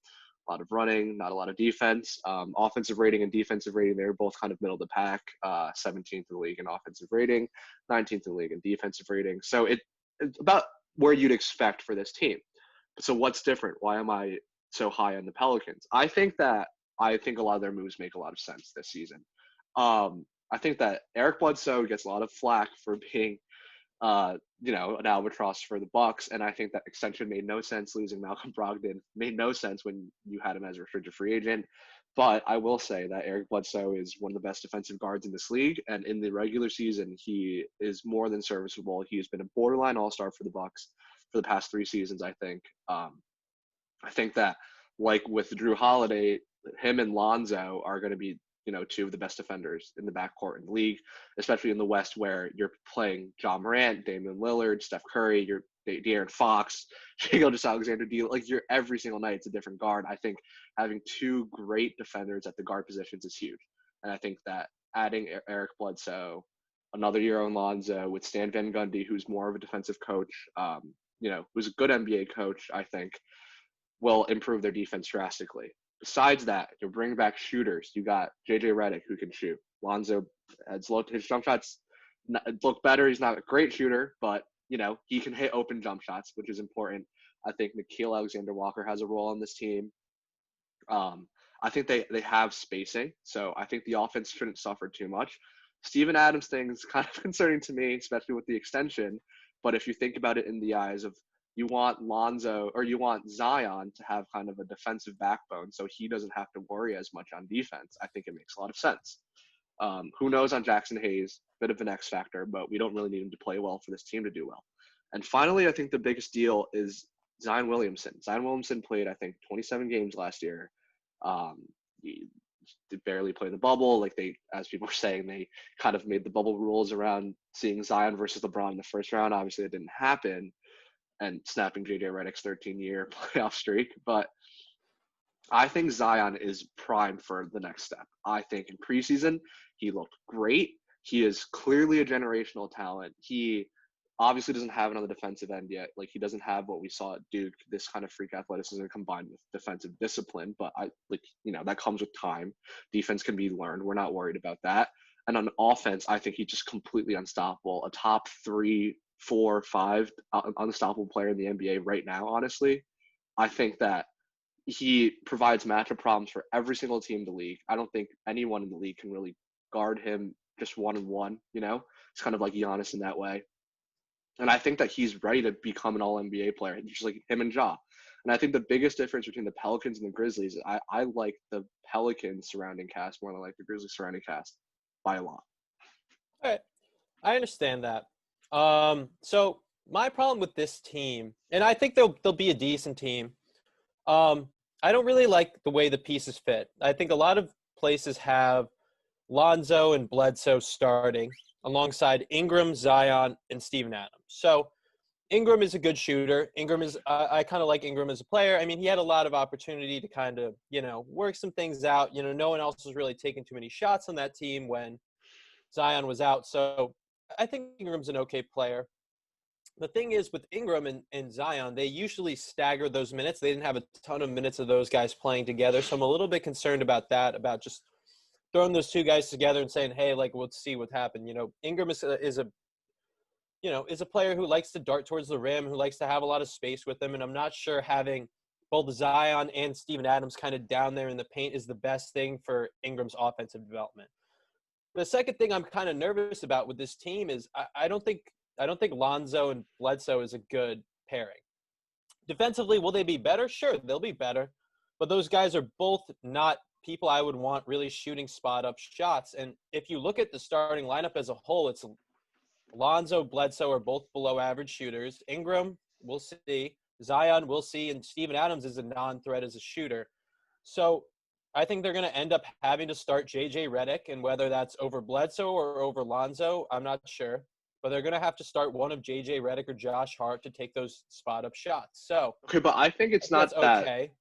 A lot of running, not a lot of defense. Offensive rating and defensive rating, they were both kind of middle of the pack. 17th in the league in offensive rating, 19th in the league in defensive rating. So it's about where you'd expect for this team. So what's different? Why am I so high on the Pelicans? I think a lot of their moves make a lot of sense this season. I think that Eric Bledsoe gets a lot of flack for being an albatross for the Bucks, and I think that extension made no sense. Losing Malcolm Brogdon made no sense when you had him as a restricted free agent. But I will say that Eric Bledsoe is one of the best defensive guards in this league, and in the regular season, he is more than serviceable. He has been a borderline all-star for the Bucks for the past 3 seasons, I think. I think that, like with Drew Holiday, him and Lonzo are going to be two of the best defenders in the backcourt in the league, especially in the West, where you're playing John Morant, Damian Lillard, Steph Curry, you're De'Aaron Fox, Alexander D. Like, you're every single night it's a different guard. I think having 2 great defenders at the guard positions is huge, and I think that adding Eric Bledsoe, another year on Lonzo with Stan Van Gundy, who's more of a defensive coach, who's a good NBA coach, I think will improve their defense drastically. Besides that, you're bringing back shooters. You got JJ Redick, who can shoot. Lonzo his jump shots look better. He's not a great shooter, but he can hit open jump shots, which is important. I think Nickeil Alexander-Walker has a role on this team. I think they have spacing, so I think the offense shouldn't suffer too much. Steven Adams thing is kind of concerning to me, especially with the extension. But if you think about it in the eyes of, you want Zion to have kind of a defensive backbone so he doesn't have to worry as much on defense, I think it makes a lot of sense. Who knows on Jackson Hayes, bit of an X factor, but we don't really need him to play well for this team to do well. And finally, I think the biggest deal is Zion Williamson. Zion Williamson played, I think, 27 games last year. He barely played the bubble. Like, as people were saying, they kind of made the bubble rules around seeing Zion versus LeBron in the first round. Obviously, it didn't happen, and snapping JJ Redick's 13-year playoff streak. But I think Zion is primed for the next step. I think in preseason, he looked great. He is clearly a generational talent. He obviously doesn't have it on the defensive end yet. Like, he doesn't have what we saw at Duke, this kind of freak athleticism combined with defensive discipline. But that comes with time. Defense can be learned. We're not worried about that. And on offense, I think he's just completely unstoppable. A top 3, 4, 5 unstoppable player in the NBA right now, honestly. I think that he provides matchup problems for every single team in the league. I don't think anyone in the league can really guard him just one-on-one, It's kind of like Giannis in that way. And I think that he's ready to become an all-NBA player, just like him and Ja. And I think the biggest difference between the Pelicans and the Grizzlies is I like the Pelicans surrounding cast more than I like the Grizzlies surrounding cast by a lot. All right. I understand that. So my problem with this team, and I think they'll be a decent team. I don't really like the way the pieces fit. I think a lot of places have Lonzo and Bledsoe starting alongside Ingram, Zion, and Steven Adams. So Ingram is a good shooter. Ingram is I kind of like Ingram as a player. I mean, he had a lot of opportunity to kind of, work some things out. No one else was really taking too many shots on that team when Zion was out. So I think Ingram's an okay player. The thing is with Ingram and Zion, they usually stagger those minutes. They didn't have a ton of minutes of those guys playing together. So I'm a little bit concerned about that, about just throwing those two guys together and saying, hey, like, let's see what happened. Ingram is a player who likes to dart towards the rim, who likes to have a lot of space with him. And I'm not sure having both Zion and Steven Adams kind of down there in the paint is the best thing for Ingram's offensive development. The second thing I'm kind of nervous about with this team is I don't think Lonzo and Bledsoe is a good pairing. Defensively, will they be better? Sure, they'll be better. But those guys are both not people I would want really shooting spot-up shots. And if you look at the starting lineup as a whole, it's Lonzo, Bledsoe are both below average shooters. Ingram, we'll see. Zion, we'll see. And Steven Adams is a non-threat as a shooter. So I think they're going to end up having to start J.J. Redick, and whether that's over Bledsoe or over Lonzo, I'm not sure. But they're going to have to start one of J.J. Redick or Josh Hart to take those spot-up shots. So Okay, but I think it's not that. Okay.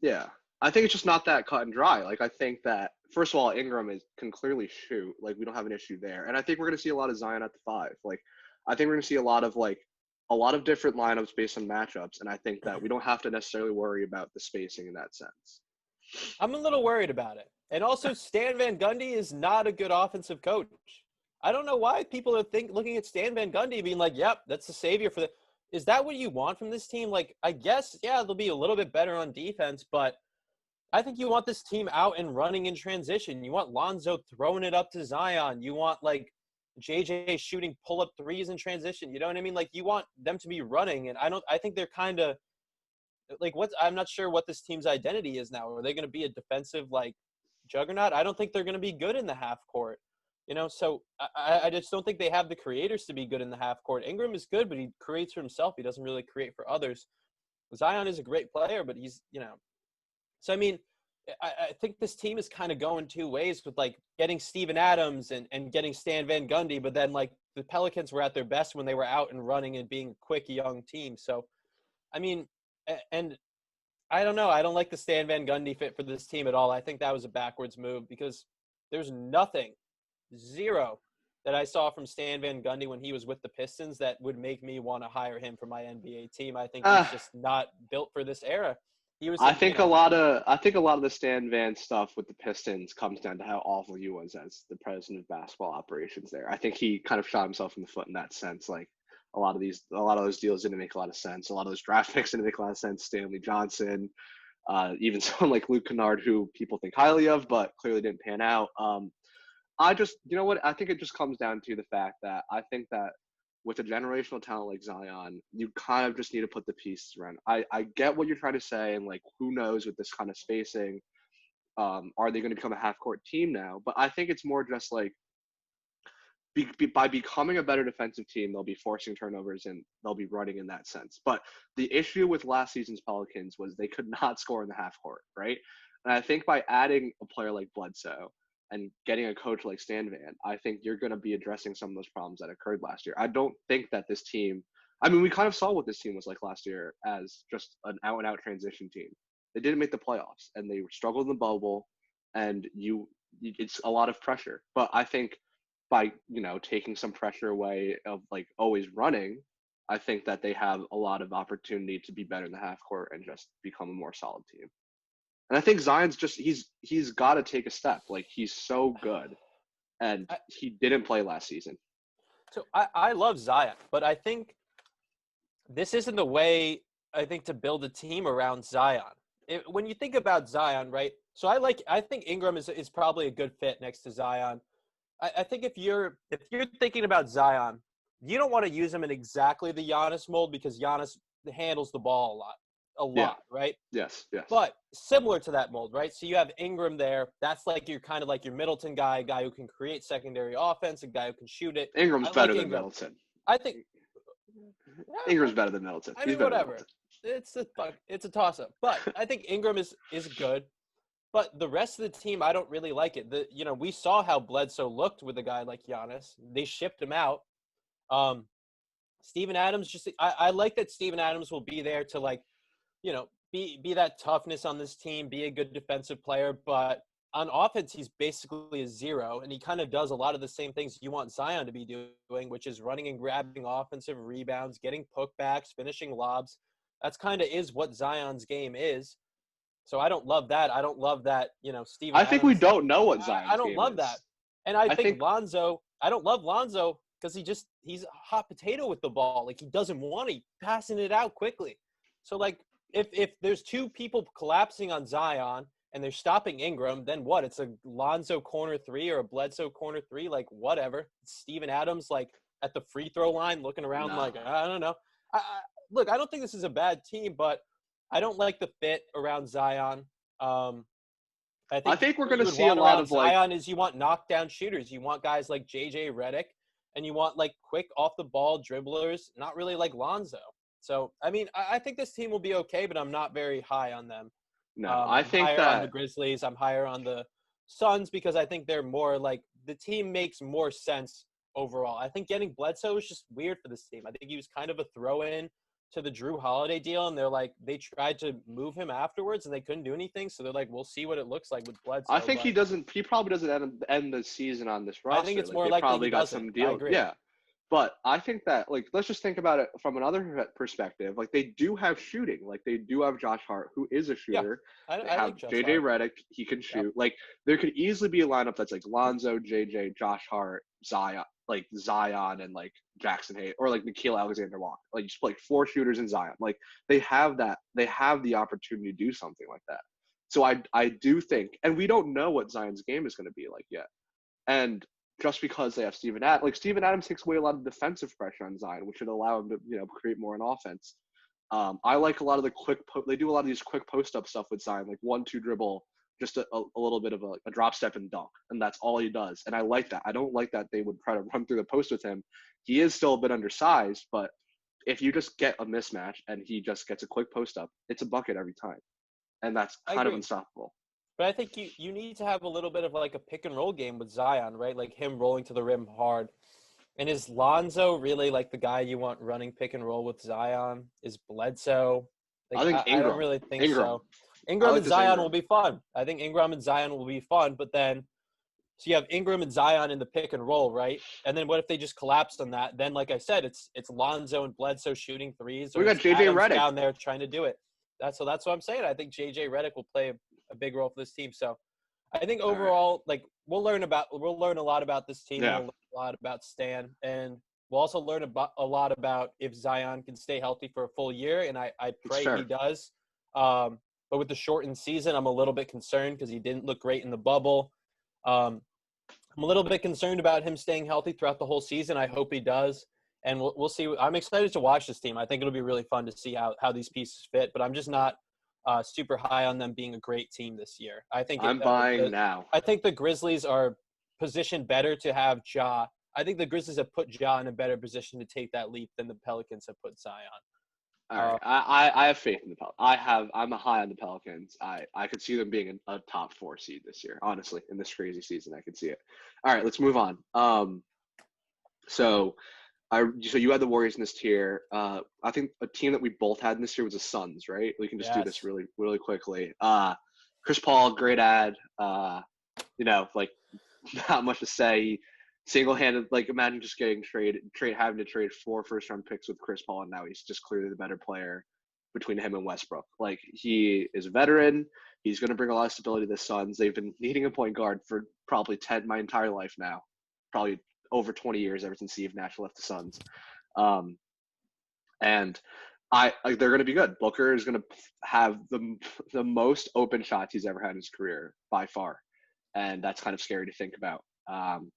Yeah, I think it's just not that cut and dry. Like, I think that first of all, Ingram can clearly shoot. Like, we don't have an issue there, and I think we're going to see a lot of Zion at the 5. Like, I think we're going to see a lot of different lineups based on matchups, and I think that we don't have to necessarily worry about the spacing in that sense. I'm a little worried about it. And also, Stan Van Gundy is not a good offensive coach. I don't know why people are looking at Stan Van Gundy being like, yep, that's the savior for the – is that what you want from this team? Like, I guess, yeah, they'll be a little bit better on defense, but I think you want this team out and running in transition. You want Lonzo throwing it up to Zion. You want, like, JJ shooting pull-up threes in transition. You know what I mean? Like, you want them to be running, and I think they're kind of – like, I'm not sure what this team's identity is now. Are they going to be a defensive, like, juggernaut? I don't think they're going to be good in the half court. So I just don't think they have the creators to be good in the half court. Ingram is good, but he creates for himself. He doesn't really create for others. Zion is a great player, but he's, So, I mean, I think this team is kind of going two ways with, like, getting Steven Adams and getting Stan Van Gundy, but then, like, the Pelicans were at their best when they were out and running and being a quick, young team. So, I mean, and I don't know. I don't like the Stan Van Gundy fit for this team at all. I think that was a backwards move because there's zero that I saw from Stan Van Gundy when he was with the Pistons that would make me want to hire him for my NBA team. I think he's just not built for this era. I think a lot of the Stan Van stuff with the Pistons comes down to how awful he was as the president of basketball operations there. I think he kind of shot himself in the foot in that sense. Like, a lot of those deals didn't make a lot of sense. A lot of those draft picks didn't make a lot of sense. Stanley Johnson, even someone like Luke Kennard, who people think highly of, but clearly didn't pan out. I just, I think it just comes down to the fact that I think that with a generational talent like Zion, you kind of just need to put the pieces around. I get what you're trying to say, and, like, who knows with this kind of spacing, are they going to become a half-court team now? But I think it's more just like, by becoming a better defensive team, they'll be forcing turnovers and they'll be running in that sense. But the issue with last season's Pelicans was they could not score in the half court, right? And I think by adding a player like Bledsoe and getting a coach like Stan Van, I think you're going to be addressing some of those problems that occurred last year. I don't think that this team – I mean, we kind of saw what this team was like last year as just an out-and-out transition team. They didn't make the playoffs, and they struggled in the bubble, and it's a lot of pressure. But I think – by taking some pressure away of, like, always running, I think that they have a lot of opportunity to be better in the half court and just become a more solid team. And I think Zion's just he's got to take a step. Like, he's so good, and he didn't play last season. So I love Zion, but I think this isn't the way I think to build a team around Zion. When you think about Zion, right? So I think Ingram is probably a good fit next to Zion. I think if you're thinking about Zion, you don't want to use him in exactly the Giannis mold because Giannis handles the ball a lot. a lot, right? Yes. But similar to that mold, right? So you have Ingram there. That's like your kind of like your Middleton guy, a guy who can create secondary offense, a guy who can shoot it. Ingram's I better like than Ingram. Middleton. I think Ingram's better than Middleton. I He's mean, better than whatever. Middleton. It's a toss up. But I think Ingram is good. But the rest of the team, I don't really like it. We saw how Bledsoe looked with a guy like Giannis. They shipped him out. Steven Adams, I like that Steven Adams will be there to like, be that toughness on this team, be a good defensive player. But on offense, he's basically a zero, and he kind of does a lot of the same things you want Zion to be doing, which is running and grabbing offensive rebounds, getting putbacks, finishing lobs. That's kind of is what Zion's game is. So I don't love that. I don't love that, Steven I think we Adams. don't know what Zion's I don't game love is. that. And I think Lonzo. I don't love Lonzo because he's a hot potato with the ball. Like, he doesn't want to passing it out quickly. So, like, if there's two people collapsing on Zion and they're stopping Ingram, then what? It's a Lonzo corner three or a Bledsoe corner three, like, whatever. It's Steven Adams, like, at the free throw line looking around like, I don't know. Look, I don't think this is a bad team, but I don't like the fit around Zion. I think we're going to see a lot of Zion is you want knockdown shooters. You want guys like JJ Redick, and you want like quick off the ball dribblers, not really like Lonzo. So, I mean, I think this team will be okay, but I'm not very high on them. No, I think higher that on the Grizzlies. I'm higher on the Suns because I think they're more like the team makes more sense overall. I think getting Bledsoe is just weird for this team. I think he was kind of a throw-in to the Drew Holiday deal, and they tried to move him afterwards, and they couldn't do anything. So they're like, we'll see what it looks like with Bledsoe. I think he probably doesn't end the season on this roster. I think it's more likely probably he got doesn't. some deal. I agree. Yeah. But I think that, like, let's just think about it from another perspective. Like, they do have shooting. Like, they do have Josh Hart, who is a shooter. Yeah, they have like JJ Redick. He can shoot. Yep. Like, there could easily be a lineup that's like Lonzo, JJ, Josh Hart, Zion, and like Jackson Hayes, or like Nickeil Alexander-Walker. Like, just like 4 shooters in Zion. Like, they have that. They have the opportunity to do something like that. So I do think, and we don't know what Zion's game is going to be like yet. And just because they have Steven Adams takes away a lot of defensive pressure on Zion, which should allow him to, create more on offense. I like a lot of the they do a lot of these quick post-up stuff with Zion, like 1-2 dribble, just a little bit of a drop step and dunk, and that's all he does. And I like that. I don't like that they would try to run through the post with him. He is still a bit undersized, but if you just get a mismatch and he just gets a quick post-up, it's a bucket every time. And that's kind of unstoppable. But I think you need to have a little bit of like a pick and roll game with Zion, right? Like him rolling to the rim hard. And is Lonzo really like the guy you want running pick and roll with Zion? Is Bledsoe? Like, I think Ingram. I don't really think so. Ingram and Zion will be fun. I think Ingram and Zion will be fun. But then, so you have Ingram and Zion in the pick and roll, right? And then what if they just collapsed on that? Then, like I said, it's Lonzo and Bledsoe shooting threes. We got JJ Redick down there trying to do it. That's what I'm saying. I think JJ Redick will play a big role for this team. So I think overall, like we'll learn a lot about this team. Yeah. We'll learn a lot about Stan, and we'll also learn a lot about if Zion can stay healthy for a full year. And I pray he does. But with the shortened season, I'm a little bit concerned because he didn't look great in the bubble. I'm a little bit concerned about him staying healthy throughout the whole season. I hope he does. And we'll see. I'm excited to watch this team. I think it'll be really fun to see how these pieces fit. But I'm just not super high on them being a great team this year. I think I'm buying now. I think the Grizzlies are positioned better to have Ja. I think the Grizzlies have put Ja in a better position to take that leap than the Pelicans have put Zion. All right. I have faith in the Pelicans. I'm high on the Pelicans. I could see them being a top 4 seed this year. Honestly, in this crazy season, I could see it. All right, let's move on. So you had the Warriors in this tier. I think a team that we both had in this year was the Suns, right? We can just do this really, really quickly. Chris Paul, great ad. Like not much to say. Single-handed, like imagine just having to trade 4 first-round picks with Chris Paul, and now he's just clearly the better player between him and Westbrook. Like, he is a veteran. He's going to bring a lot of stability to the Suns. They've been needing a point guard for probably my entire life now, probably over 20 years ever since Steve Nash left the Suns. And they're going to be good. Booker is going to have the most open shots he's ever had in his career by far, and that's kind of scary to think about.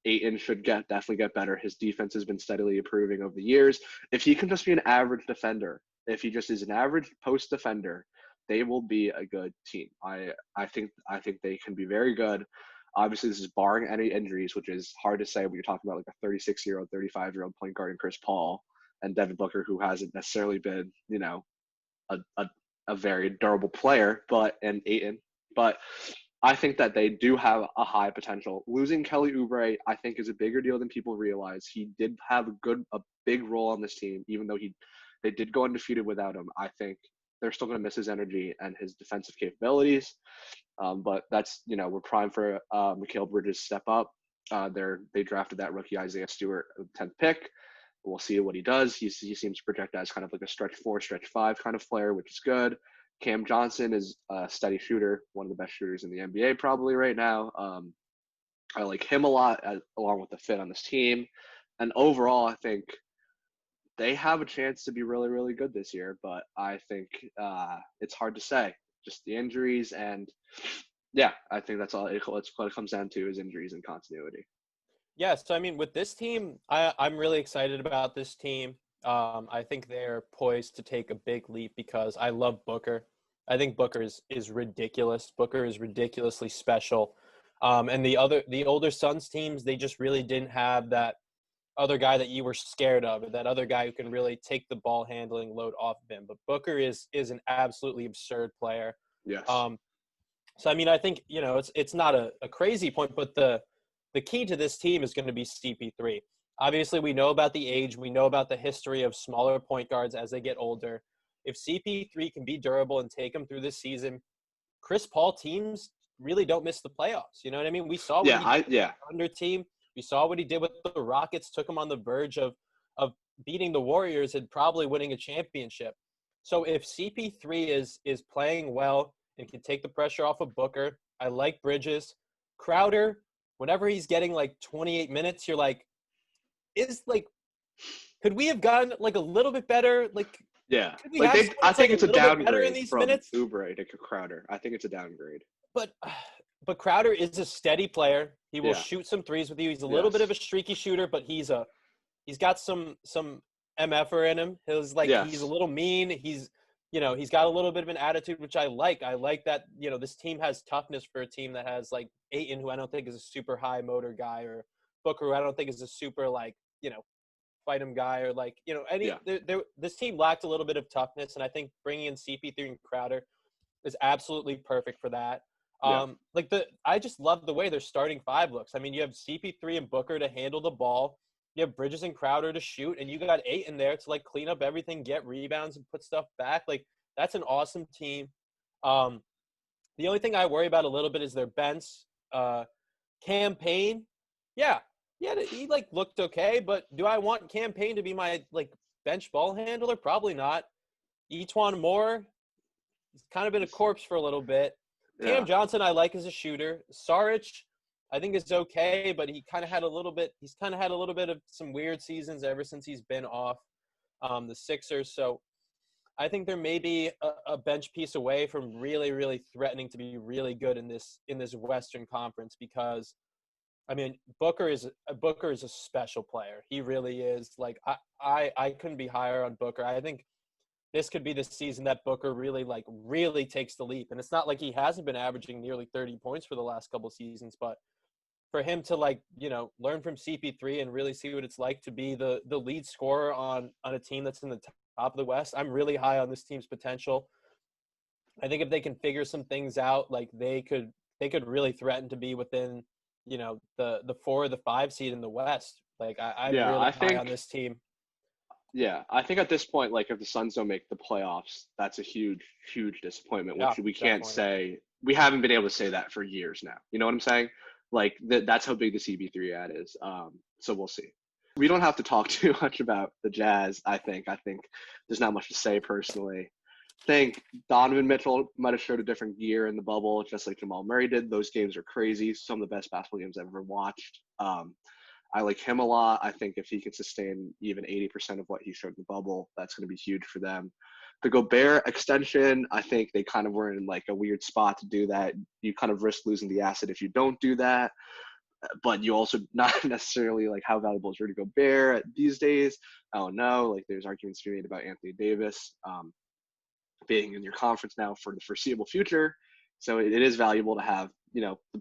Ayton should definitely get better. His defense has been steadily improving over the years. If he can just be an average defender if he just is an average post defender, they will be a good team. I think they can be very good. Obviously, this is barring any injuries, which is hard to say when you're talking about like a 36-year-old, 35-year-old point guard in Chris Paul and Devin Booker, who hasn't necessarily been, a, a, a very durable player, and Ayton. But I think that they do have a high potential. Losing Kelly Oubre, I think, is a bigger deal than people realize. He did have a big role on this team, even though they did go undefeated without him. I think they're still going to miss his energy and his defensive capabilities. But that's, we're primed for Mikal Bridges to step up. They drafted that rookie Isaiah Stewart, 10th pick. We'll see what he does. He seems projected as kind of like a stretch 4, stretch 5 kind of player, which is good. Cam Johnson is a steady shooter, one of the best shooters in the NBA probably right now. I like him a lot, along with the fit on this team. And overall, I think they have a chance to be really, really good this year. But I think it's hard to say. Just the injuries and, yeah, I think that's all. It's what it comes down to is injuries and continuity. Yeah, so I mean, with this team, I'm really excited about this team. I think they're poised to take a big leap because I love Booker. I think Booker is ridiculous. Booker is ridiculously special. And the older Suns teams, they just really didn't have that other guy that you were scared of, that other guy who can really take the ball handling load off of him. But Booker is an absolutely absurd player. Yes. So I mean, I think it's not a crazy point, but the key to this team is going to be CP3. Obviously, we know about the age. We know about the history of smaller point guards as they get older. If CP3 can be durable and take them through this season, Chris Paul teams really don't miss the playoffs. You know what I mean? We saw what he did with the Thunder team. We saw what he did with the Rockets, took them on the verge of beating the Warriors and probably winning a championship. So if CP3 is playing well and can take the pressure off of Booker, I like Bridges. Crowder, whenever he's getting like 28 minutes, you're like, could we have gotten like a little bit better? Like, yeah, I think it's a downgrade from minutes? Oubre to Crowder. I think it's a downgrade. But Crowder is a steady player. He will shoot some threes with you. He's a little bit of a streaky shooter, but he's got some MFer in him. He's a little mean. He's got a little bit of an attitude, which I like. I like that, this team has toughness for a team that has like Ayton, who I don't think is a super high motor guy, or Booker, who I don't think is a super fight him guy, or this team lacked a little bit of toughness, and I think bringing in CP3 and Crowder is absolutely perfect for that. I just love the way their starting five looks. I mean, you have CP3 and Booker to handle the ball. You have Bridges and Crowder to shoot, and you got Ayton there to clean up everything, get rebounds, and put stuff back. That's an awesome team. The only thing I worry about a little bit is their bench. Campaign, he looked okay, but do I want Campaign to be my bench ball handler? Probably not. Etuan Moore, he's kind of been a corpse for a little bit. Cam Johnson, I like as a shooter. Saric, I think is okay, but he's kind of had a little bit of some weird seasons ever since he's been off the Sixers. So I think there may be a bench piece away from really, really threatening to be really good in this Western Conference, because I mean, Booker is a special player. He really is. I couldn't be higher on Booker. I think this could be the season that Booker really takes the leap. And it's not like he hasn't been averaging nearly 30 points for the last couple seasons, but for him to learn from CP3 and really see what it's like to be the lead scorer on a team that's in the top of the West, I'm really high on this team's potential. I think if they can figure some things out, they could really threaten to be within, the 4 or the 5 seed in the West. I'm really high on this team. Yeah, I think at this point, if the Suns don't make the playoffs, that's a huge, huge disappointment, which we can't say. We haven't been able to say that for years now. You know what I'm saying? That's how big the CB3 ad is. So we'll see. We don't have to talk too much about the Jazz, I think. I think there's not much to say personally. I think Donovan Mitchell might have showed a different gear in the bubble, just like Jamal Murray did. Those games are crazy. Some of the best basketball games I've ever watched. I like him a lot. I think if he can sustain even 80% of what he showed in the bubble, that's going to be huge for them. The Gobert extension, I think they kind of were in a weird spot to do that. You kind of risk losing the asset if you don't do that. but you also not necessarily like how valuable is Rudy Gobert these days. I don't know. Like there's arguments to be made about Anthony Davis being in your conference now for the foreseeable future. So it is valuable to have,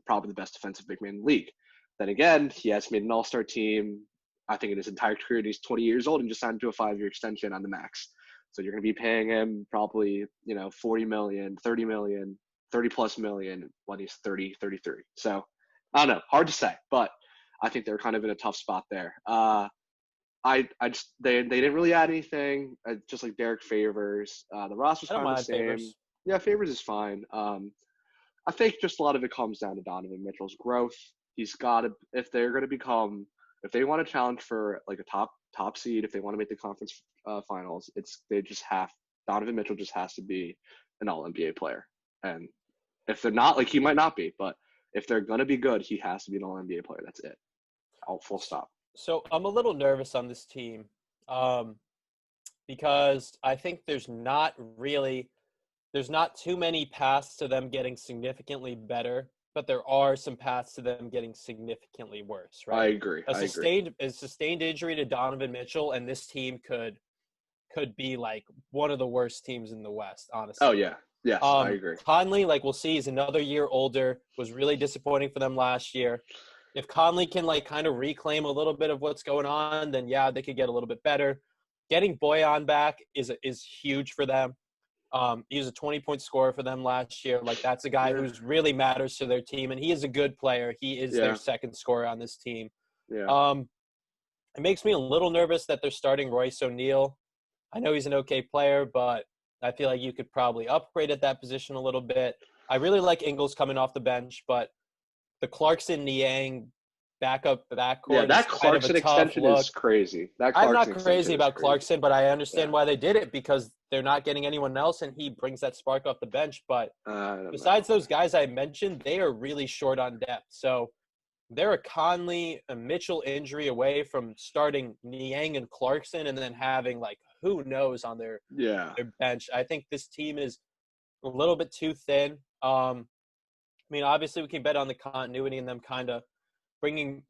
probably the best defensive big man in the league. Then again, he has made an all-star team, I think in his entire career, and he's 20 years old and just signed to a 5-year extension on the max. So you're going to be paying him probably, 40 million, 30 million, 30 plus million when he's 30, 33. So I don't know, hard to say, but I think they're kind of in a tough spot there. They didn't really add anything, just like Derek Favors. The roster's kind of the same. Favors. Yeah, Favors is fine. I think just a lot of it comes down to Donovan Mitchell's growth. He's got to, if they want to challenge for like a top seed, if they want to make the conference finals, Donovan Mitchell just has to be an all NBA player. And if they're not, like he might not be, but if they're going to be good, he has to be an all NBA player. That's it. Full stop. So I'm a little nervous on this team because I think there's not too many paths to them getting significantly better, but there are some paths to them getting significantly worse, right? I agree. A sustained injury to Donovan Mitchell, and this team could be like one of the worst teams in the West, honestly. Oh, yeah. Yes, I agree. Conley, like we'll see, he's another year older, was really disappointing for them last year. If Conley can like kind of reclaim a little bit of what's going on, then yeah, they could get a little bit better. Getting Boyan back is huge for them. He was a 20-point scorer for them last year. Like that's a guy who really matters to their team, and he is a good player. He is their second scorer on this team. Yeah. It makes me a little nervous that they're starting Royce O'Neal. I know he's an okay player, but I feel like you could probably upgrade at that position a little bit. I really like Ingles coming off the bench, but the Clarkson-Niang backcourt. Yeah, that Clarkson extension is crazy. I'm not crazy about Clarkson, but I understand why they did it because they're not getting anyone else, and he brings that spark off the bench. But besides those guys I mentioned, they are really short on depth. So they're a Conley, a Mitchell injury away from starting Niang and Clarkson and then having, like, who knows on their bench. I think this team is a little bit too thin. I mean, obviously we can bet on the continuity and them kind of bringing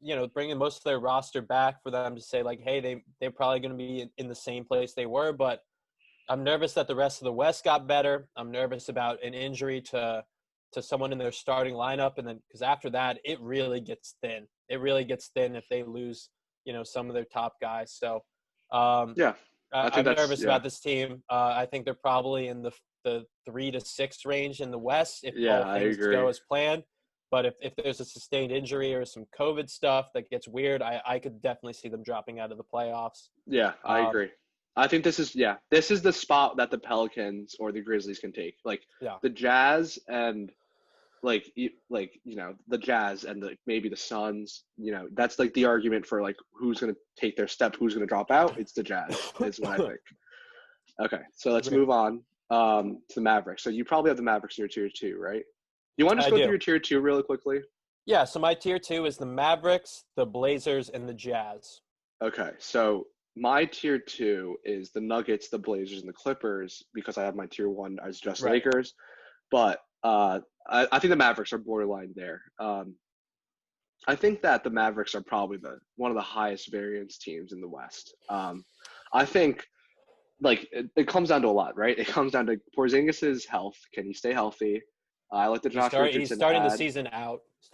most of their roster back for them to say, like, hey, they're probably going to be in the same place they were. But I'm nervous that the rest of the West got better. I'm nervous about an injury to someone in their starting lineup. And then because after that, it really gets thin. It really gets thin if they lose, some of their top guys. So, I'm nervous about this team. I think they're probably in the 3 to 6 range in the West if all things go as planned. But if there's a sustained injury or some COVID stuff that gets weird, I could definitely see them dropping out of the playoffs. Yeah, I agree. I think this is the spot that the Pelicans or the Grizzlies can take. Like the Jazz and the Jazz and maybe the Suns, that's like the argument for like who's going to take their step, who's going to drop out. It's the Jazz is what I think. Okay, so let's move on to the Mavericks. So you probably have the Mavericks in your tier 2, right? You want to just go through your tier 2 really quickly? Yeah, so my tier 2 is the Mavericks, the Blazers, and the Jazz. Okay, so my tier 2 is the Nuggets, the Blazers, and the Clippers because I have my tier 1 as just Lakers. But I think the Mavericks are borderline there. I think that the Mavericks are probably one of the highest variance teams in the West. I think it comes down to a lot, right? It comes down to Porzingis' health. Can he stay healthy? I like the Josh Richardson. He's starting the season out. He's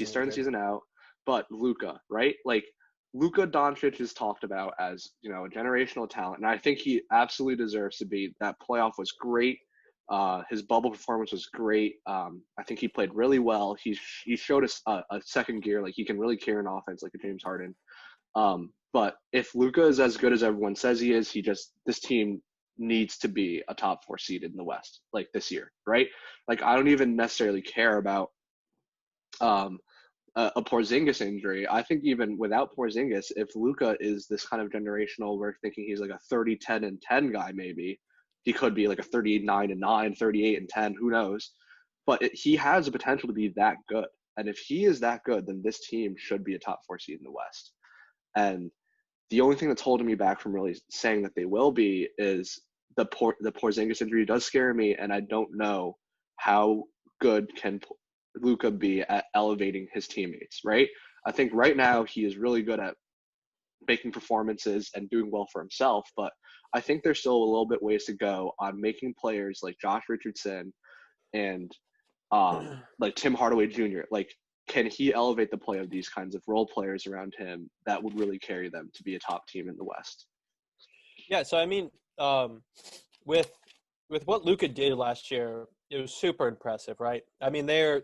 starting the season out. But Luka, right? Like Luka Doncic is talked about as, a generational talent, and I think he absolutely deserves to be. That playoff was great. His bubble performance was great. I think he played really well. He showed us a second gear, like he can really carry an offense like a James Harden. But if Luka is as good as everyone says he is, this team needs to be a top 4 seed in the West, like this year, right? Like I don't even necessarily care about a Porzingis injury. I think even without Porzingis, if Luka is this kind of generational, we're thinking he's like a 30, 10, and 10 guy maybe. He could be like a 39-9, 38-10, who knows? But he has the potential to be that good. And if he is that good, then this team should be a top 4 seed in the West. And the only thing that's holding me back from really saying that they will be is the Porzingis injury does scare me, and I don't know how good can Luka be at elevating his teammates, right? I think right now he is really good at making performances and doing well for himself, but I think there's still a little bit ways to go on making players like Josh Richardson and like Tim Hardaway Jr. Like, can he elevate the play of these kinds of role players around him that would really carry them to be a top team in the West? Yeah, so I mean, with what Luka did last year, it was super impressive, right? I mean, they're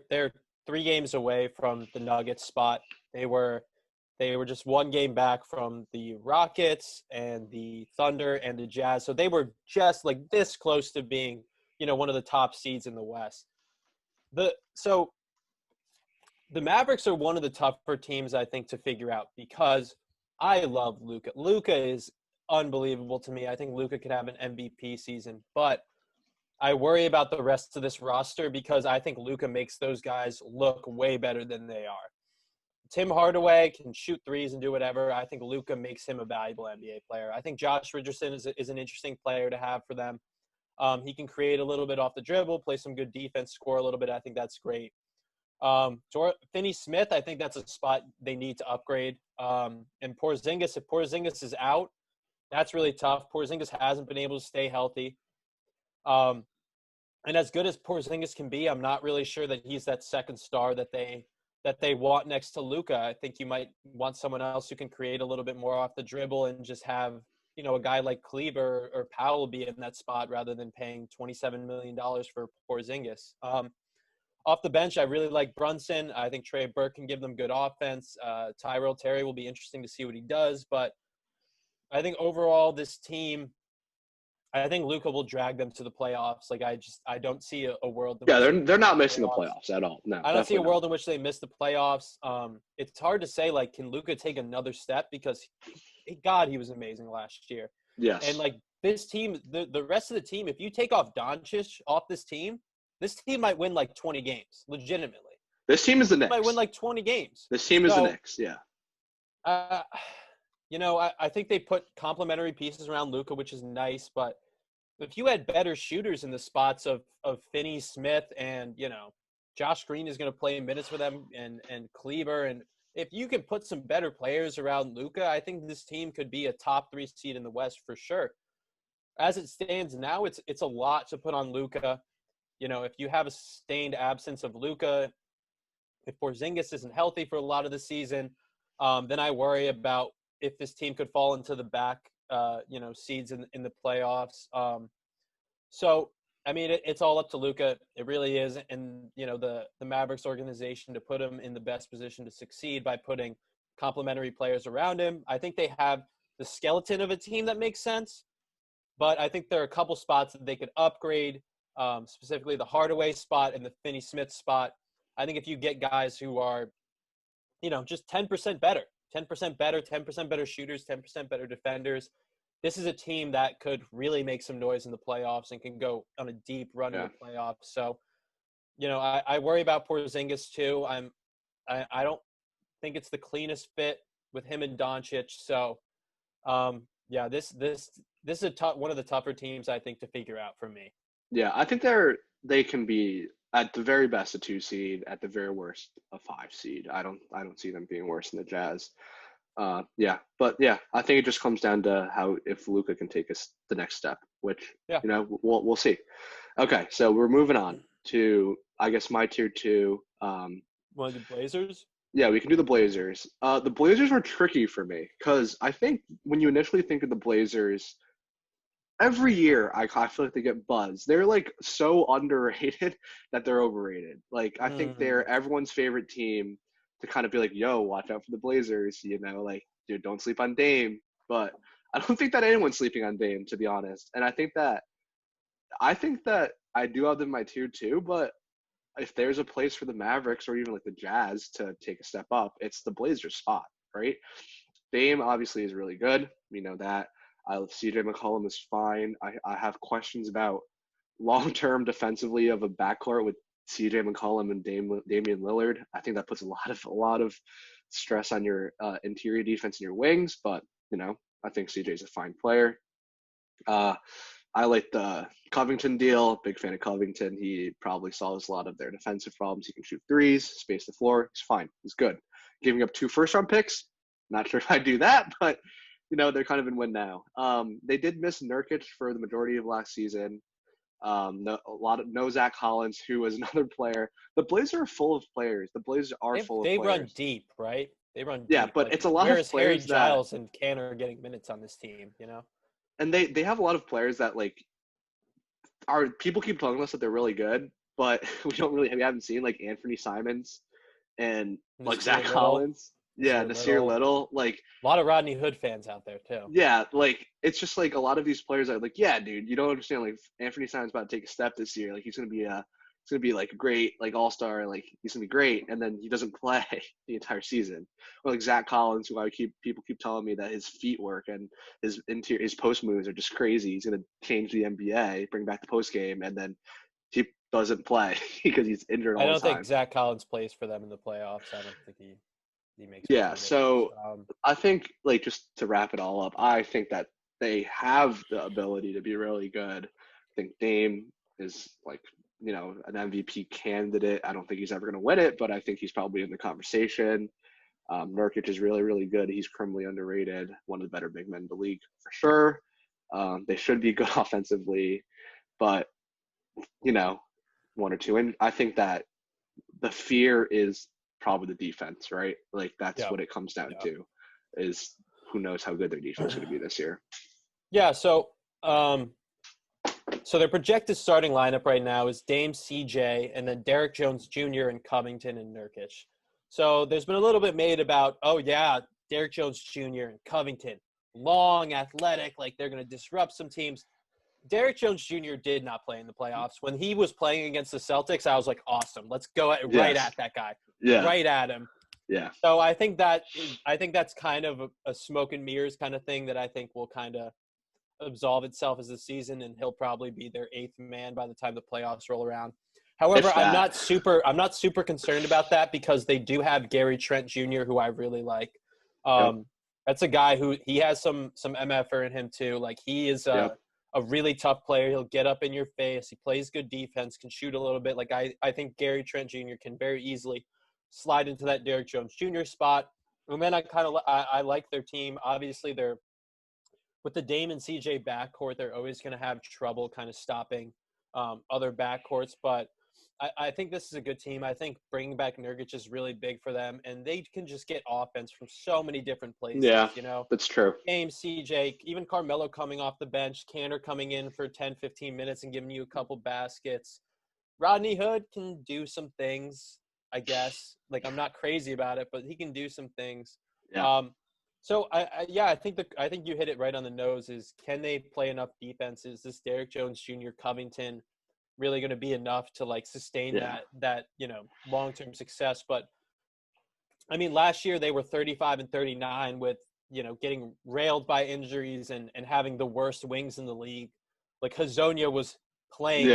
3 games away from the Nuggets spot. They were just 1 game back from the Rockets and the Thunder and the Jazz. So they were just like this close to being, one of the top seeds in the West. So the Mavericks are one of the tougher teams, I think, to figure out because I love Luka. Luka is unbelievable to me. I think Luka could have an MVP season, but I worry about the rest of this roster because I think Luka makes those guys look way better than they are. Tim Hardaway can shoot threes and do whatever. I think Luka makes him a valuable NBA player. I think Josh Richardson is an interesting player to have for them. He can create a little bit off the dribble, play some good defense, score a little bit. I think that's great. Finney Smith, I think that's a spot they need to upgrade. And Porzingis, if Porzingis is out, that's really tough. Porzingis hasn't been able to stay healthy. And as good as Porzingis can be, I'm not really sure that he's that second star that they want next to Luka. I think you might want someone else who can create a little bit more off the dribble and just have, a guy like Kleber or Powell be in that spot rather than paying $27 million for Porzingis. Off the bench, I really like Brunson. I think Trey Burke can give them good offense. Tyrell Terry will be interesting to see what he does. But I think overall this team, I think Luka will drag them to the playoffs. Like I don't see a world. Yeah, they're not missing the playoffs at all. No, I don't see a world not. in which they miss the playoffs. It's hard to say, like, can Luka take another step because, God, he was amazing last year. Yes. And, like, this team, the rest of the team, if you take off Doncic off this team might win, like, 20 games, legitimately. This team is the Knicks. Might win, like, 20 games. This team is the Knicks, yeah. I think they put complementary pieces around Luka, which is nice, but if you had better shooters in the spots of Finney Smith and, Josh Green is going to play minutes for them and Kleber, and if you can put some better players around Luka, I think this team could be a top 3 seed in the West for sure. As it stands now, it's a lot to put on Luka. If you have a sustained absence of Luka, if Porzingis isn't healthy for a lot of the season, then I worry about if this team could fall into the back seeds in the playoffs. So, I mean, it's all up to Luka. It really is. And, the Mavericks organization to put him in the best position to succeed by putting complementary players around him. I think they have the skeleton of a team that makes sense. But I think there are a couple spots that they could upgrade, specifically the Hardaway spot and the Finney Smith spot. I think if you get guys who are, just 10% better, 10% better, 10% better shooters, 10% better defenders, this is a team that could really make some noise in the playoffs and can go on a deep run in the playoffs. So, I worry about Porzingis too. I don't think it's the cleanest fit with him and Doncic. So, this is one of the tougher teams I think to figure out for me. Yeah, I think they can be at the very best a 2 seed, at the very worst a 5 seed. I don't see them being worse than the Jazz. I think it just comes down to if Luka can take us the next step, which we'll see. Okay, so we're moving on to I guess my tier 2. Want to do Blazers? Yeah, we can do the Blazers. The Blazers were tricky for me because I think when you initially think of the Blazers, every year I feel like they get buzz. They're like so underrated that they're overrated. Like I think they're everyone's favorite team to kind of be like, yo, watch out for the Blazers, like, dude, don't sleep on Dame. But I don't think that anyone's sleeping on Dame, to be honest. And I think that I do have them in my tier 2, but if there's a place for the Mavericks or even like the Jazz to take a step up, it's the Blazers spot, right? Dame obviously is really good. We know that. CJ McCollum is fine. I have questions about long-term defensively of a backcourt with CJ McCollum and Damian Lillard. I think that puts a lot of stress on your interior defense and your wings, but I think CJ is a fine player. I like the Covington deal. Big fan of Covington. He probably solves a lot of their defensive problems. He can shoot threes, space the floor. He's fine. He's good. giving up 2 first-round picks. Not sure if I do that, but they're kind of in win now. They did miss Nurkic for the majority of last season. No Zach Collins, who was another player. The Blazers are full of players. The Blazers are full of players. They run deep, right? They run deep. Yeah, but like, it's a lot where of is Harry players Giles and Canner getting minutes on this team, and they have a lot of players that like people keep telling us that they're really good, but we haven't seen like Anthony Simons and like Zach Collins. Yeah, Nasir Little. Like a lot of Rodney Hood fans out there too. Yeah, like it's just like a lot of these players are like, yeah, dude, you don't understand. Like Anthony Simons about to take a step this year. Like he's gonna be like a great like all-star. Like he's gonna be great, and then he doesn't play the entire season. Or like Zach Collins, who people keep telling me that his feet work and his post moves are just crazy. He's gonna change the NBA, bring back the post game, and then he doesn't play because he's injured all the time. I don't think Zach Collins plays for them in the playoffs. I don't think he makes. Yeah, so I think like just to wrap it all up, I think that they have the ability to be really good. I think Dame is like an MVP candidate. I don't think he's ever going to win it, but I think he's probably in the conversation. Nurkic is really, really good. He's criminally underrated. One of the better big men in the league for sure. They should be good offensively, but 1 or 2. And I think that the fear is probably the defense, right? Like that's what it comes down to, is who knows how good their defense is going to be this year. Yeah. So their projected starting lineup right now is Dame, CJ, and then Derrick Jones Jr. and Covington and Nurkic. So there's been a little bit made about, Derrick Jones Jr. and Covington, long, athletic, like they're going to disrupt some teams. Derrick Jones Jr. did not play in the playoffs. When he was playing against the Celtics, I was like, awesome. Let's go right at that guy. Yeah. Right at him. Yeah. So I think that's kind of a smoke and mirrors kind of thing that I think will kind of absolve itself as the season, and he'll probably be their 8th man by the time the playoffs roll around. However, I'm not super concerned about that because they do have Gary Trent Jr., who I really like. That's a guy who he has some MFer in him too. Like he is a really tough player. He'll get up in your face. He plays good defense, can shoot a little bit. Like I think Gary Trent Jr. can very easily slide into that Derrick Jones Jr. spot. And then I like their team. Obviously, they're with the Dame and CJ backcourt. They're always going to have trouble kind of stopping other backcourts. But I think this is a good team. I think bringing back Nurkic is really big for them, and they can just get offense from so many different places. Yeah, that's true. Dame, CJ, even Carmelo coming off the bench, Canner coming in for 10, 15 minutes and giving you a couple baskets. Rodney Hood can do some things, I guess. Like I'm not crazy about it, but he can do some things. Yeah. So I think you hit it right on the nose. Is can they play enough defense? Is this Derrick Jones Jr., Covington really going to be enough to like sustain that long-term success? But I mean, last year they were 35 and 39 with getting railed by injuries and having the worst wings in the league. Like Hazonia was playing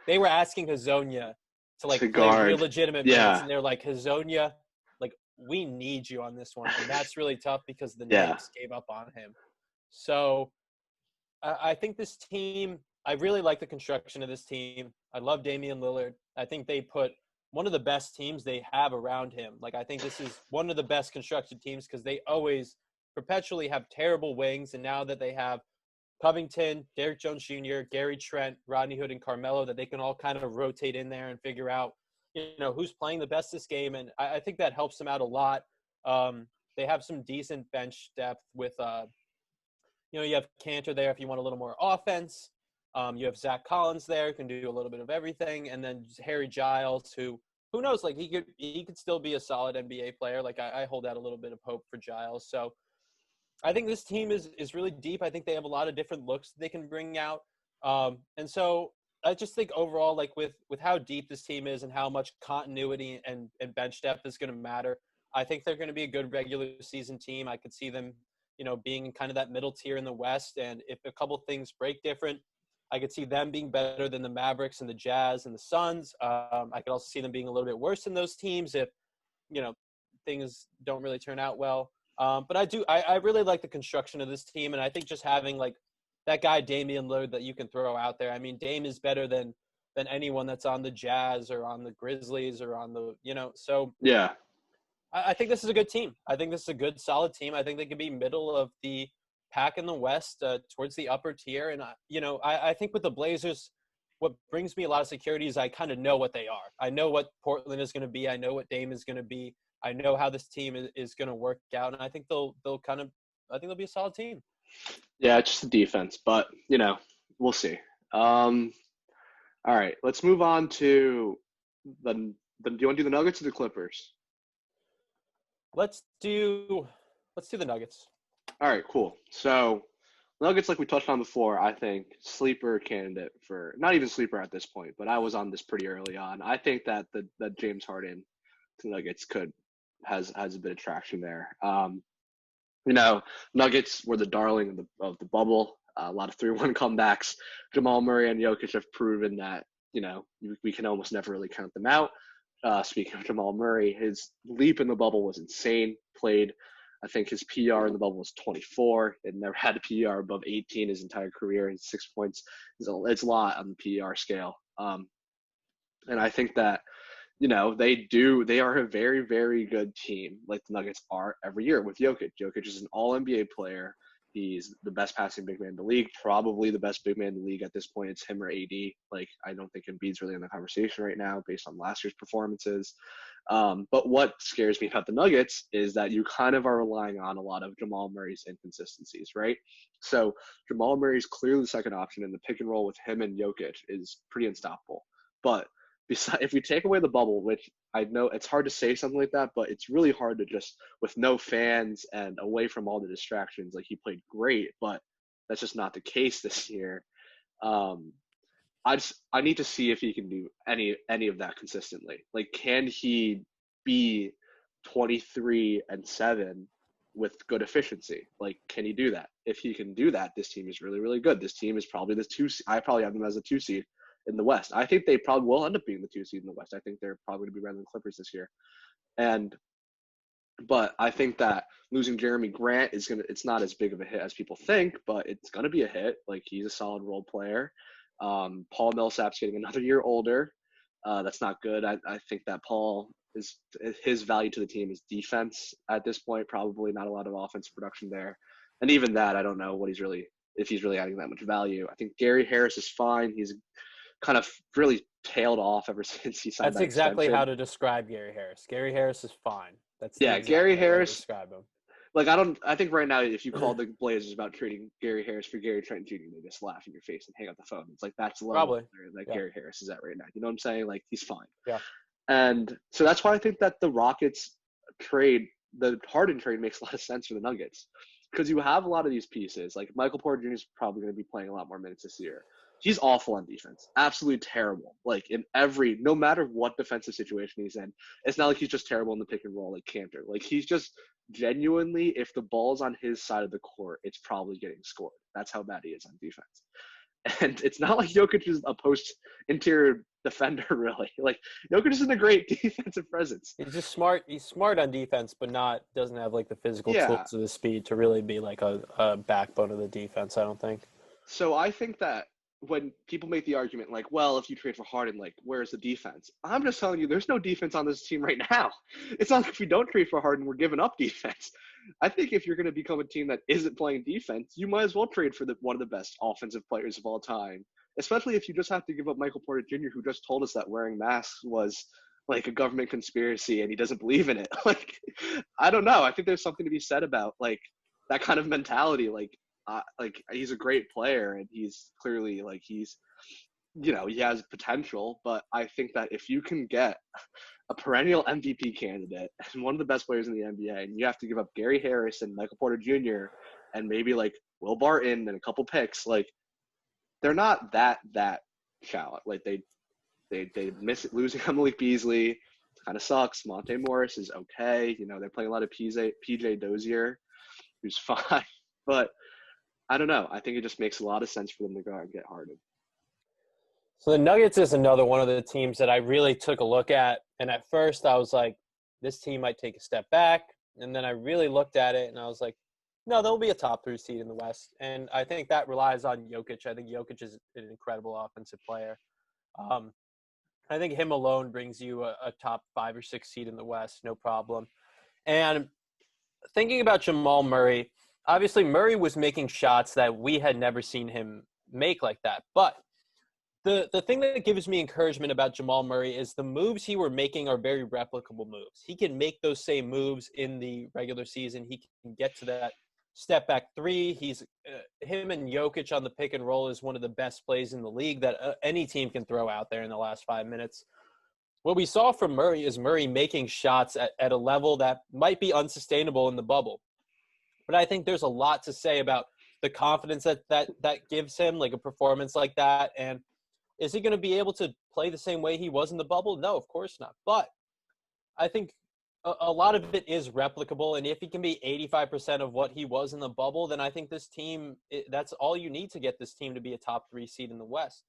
they were asking Hazonia to play real legitimate minutes, and they're like, Hazonia, like we need you on this one, and that's really tough because the Knicks gave up on him. So I think this team, I really like the construction of this team. I love Damian Lillard. I think they put one of the best teams they have around him. Like I think this is one of the best constructed teams because they always perpetually have terrible wings, and now that they have Covington, Derrick Jones Jr., Gary Trent, Rodney Hood, and Carmelo, that they can all kind of rotate in there and figure out, who's playing the best this game. And I think that helps them out a lot. They have some decent bench depth with, you have Cantor there if you want a little more offense. You have Zach Collins there, who can do a little bit of everything. And then Harry Giles, who knows, like he could still be a solid NBA player. Like I hold out a little bit of hope for Giles. So I think this team is really deep. I think they have a lot of different looks they can bring out. And so I just think overall, like with how deep this team is and how much continuity and bench depth is going to matter, I think they're going to be a good regular season team. I could see them, being in kind of that middle tier in the West. And if a couple things break different, I could see them being better than the Mavericks and the Jazz and the Suns. I could also see them being a little bit worse than those teams if, things don't really turn out well. But I really like the construction of this team, and I think just having like that guy Damian Lillard that you can throw out there. I mean, Dame is better than anyone that's on the Jazz or on the Grizzlies or on the so yeah. I think this is a good team. I think this is a good, solid team. I think they could be middle of the pack in the West, towards the upper tier. And, I think with the Blazers, what brings me a lot of security is I kind of know what they are. I know what Portland is going to be. I know what Dame is going to be. I know how this team is going to work out. And I think I think they'll be a solid team. Yeah, it's just the defense, but we'll see. All right, let's move on to the. Do you want to do the Nuggets or the Clippers? Let's do the Nuggets. All right, cool. So Nuggets, like we touched on before, I think sleeper candidate for not even sleeper at this point, but I was on this pretty early on. I think that that James Harden to Nuggets has a bit of traction there. Nuggets were the darling of the bubble. A lot of 3-1 comebacks. Jamal Murray and Jokic have proven that we can almost never really count them out. Speaking of Jamal Murray, his leap in the bubble was insane. I think his PR in the bubble was 24. It never had a PR above 18 his entire career. His 6 points it's a lot on the PR scale. And I think that they are a very, very good team, like the Nuggets are every year with Jokic. Jokic is an all-NBA player. He's the best passing big man in the league, probably the best big man in the league at this point. It's him or AD. Like, I don't think Embiid's really in the conversation right now based on last year's performances. But what scares me about the Nuggets is that you kind of are relying on a lot of Jamal Murray's inconsistencies, right? So Jamal Murray's clearly the second option, and the pick and roll with him and Jokic is pretty unstoppable. But if we take away the bubble, which I know it's hard to say something like that, but it's really hard to just, with no fans and away from all the distractions, like he played great, but that's just not the case this year. I need to see if he can do any of that consistently. Like, can he be 23-7 with good efficiency? Like, can he do that? If he can do that, this team is really, really good. This team is probably the 2. I probably have them as a 2 seed in the West. I think they probably will end up being the 2 seed in the West. I think they're probably going to be better than the Clippers this year. But I think that losing Jeremy Grant it's not as big of a hit as people think, but it's going to be a hit. Like, he's a solid role player. Paul Millsap's getting another year older. That's not good. I think that his value to the team is defense at this point, probably not a lot of offensive production there. And even that, I don't know if he's really adding that much value. I think Gary Harris is fine. He's kind of really tailed off ever since he signed That's that exactly extension. how to describe Gary Harris. Gary Harris is fine. Gary Harris. Describe him. Like, I think right now, if you call the Blazers about trading Gary Harris for Gary Trent Jr., they just laugh in your face and hang up the phone. It's like, that's the level that Gary Harris is at right now. You know what I'm saying? Like, he's fine. Yeah. And so that's why I think that the Rockets the Harden trade makes a lot of sense for the Nuggets, because you have a lot of these pieces. Like, Michael Porter Jr. is probably going to be playing a lot more minutes this year. He's awful on defense, absolutely terrible. Like, no matter what defensive situation he's in, it's not like he's just terrible in the pick and roll like Cantor. Like, he's just genuinely, if the ball's on his side of the court, it's probably getting scored. That's how bad he is on defense. And it's not like Jokic is a post-interior defender, really. Like, Jokic isn't a great defensive presence. He's just smart. He's smart on defense, but doesn't have, like, the physical tools or the speed to really be, like, a backbone of the defense, I don't think. So I think that when people make the argument, like, well, if you trade for Harden, like, where's the defense? I'm just telling you, there's no defense on this team right now. It's not like if we don't trade for Harden, we're giving up defense. I think if you're going to become a team that isn't playing defense, you might as well trade for one of the best offensive players of all time, especially if you just have to give up Michael Porter Jr., who just told us that wearing masks was like a government conspiracy and he doesn't believe in it. Like, I don't know. I think there's something to be said about, like, that kind of mentality. Like, he's a great player, and he's clearly, like, he has potential, but I think that if you can get a perennial MVP candidate and one of the best players in the NBA, and you have to give up Gary Harris and Michael Porter Jr. and maybe, like, Will Barton and a couple picks, like, they're not that shallow. Like, they miss it. Losing Malik Beasley kind of sucks. Monte Morris is okay. They're playing a lot of PJ Dozier, who's fine, but I don't know. I think it just makes a lot of sense for them to go out and get Harden. So the Nuggets is another one of the teams that I really took a look at. And at first I was like, this team might take a step back. And then I really looked at it and I was like, no, they'll be a top 3 seed in the West. And I think that relies on Jokic. I think Jokic is an incredible offensive player. I think him alone brings you a top 5 or 6 seed in the West, no problem. And thinking about Jamal Murray, obviously Murray was making shots that we had never seen him make like that. But the thing that gives me encouragement about Jamal Murray is the moves he were making are very replicable moves. He can make those same moves in the regular season. He can get to that step back three. He's him and Jokic on the pick and roll is one of the best plays in the league that any team can throw out there in the last 5 minutes. What we saw from Murray is Murray making shots at a level that might be unsustainable in the bubble. But I think there's a lot to say about the confidence that gives him, like a performance like that. And is he going to be able to play the same way he was in the bubble? No, of course not. But I think a lot of it is replicable. And if he can be 85% of what he was in the bubble, then I think this team, that's all you need to get this team to be a top 3 seed in the West.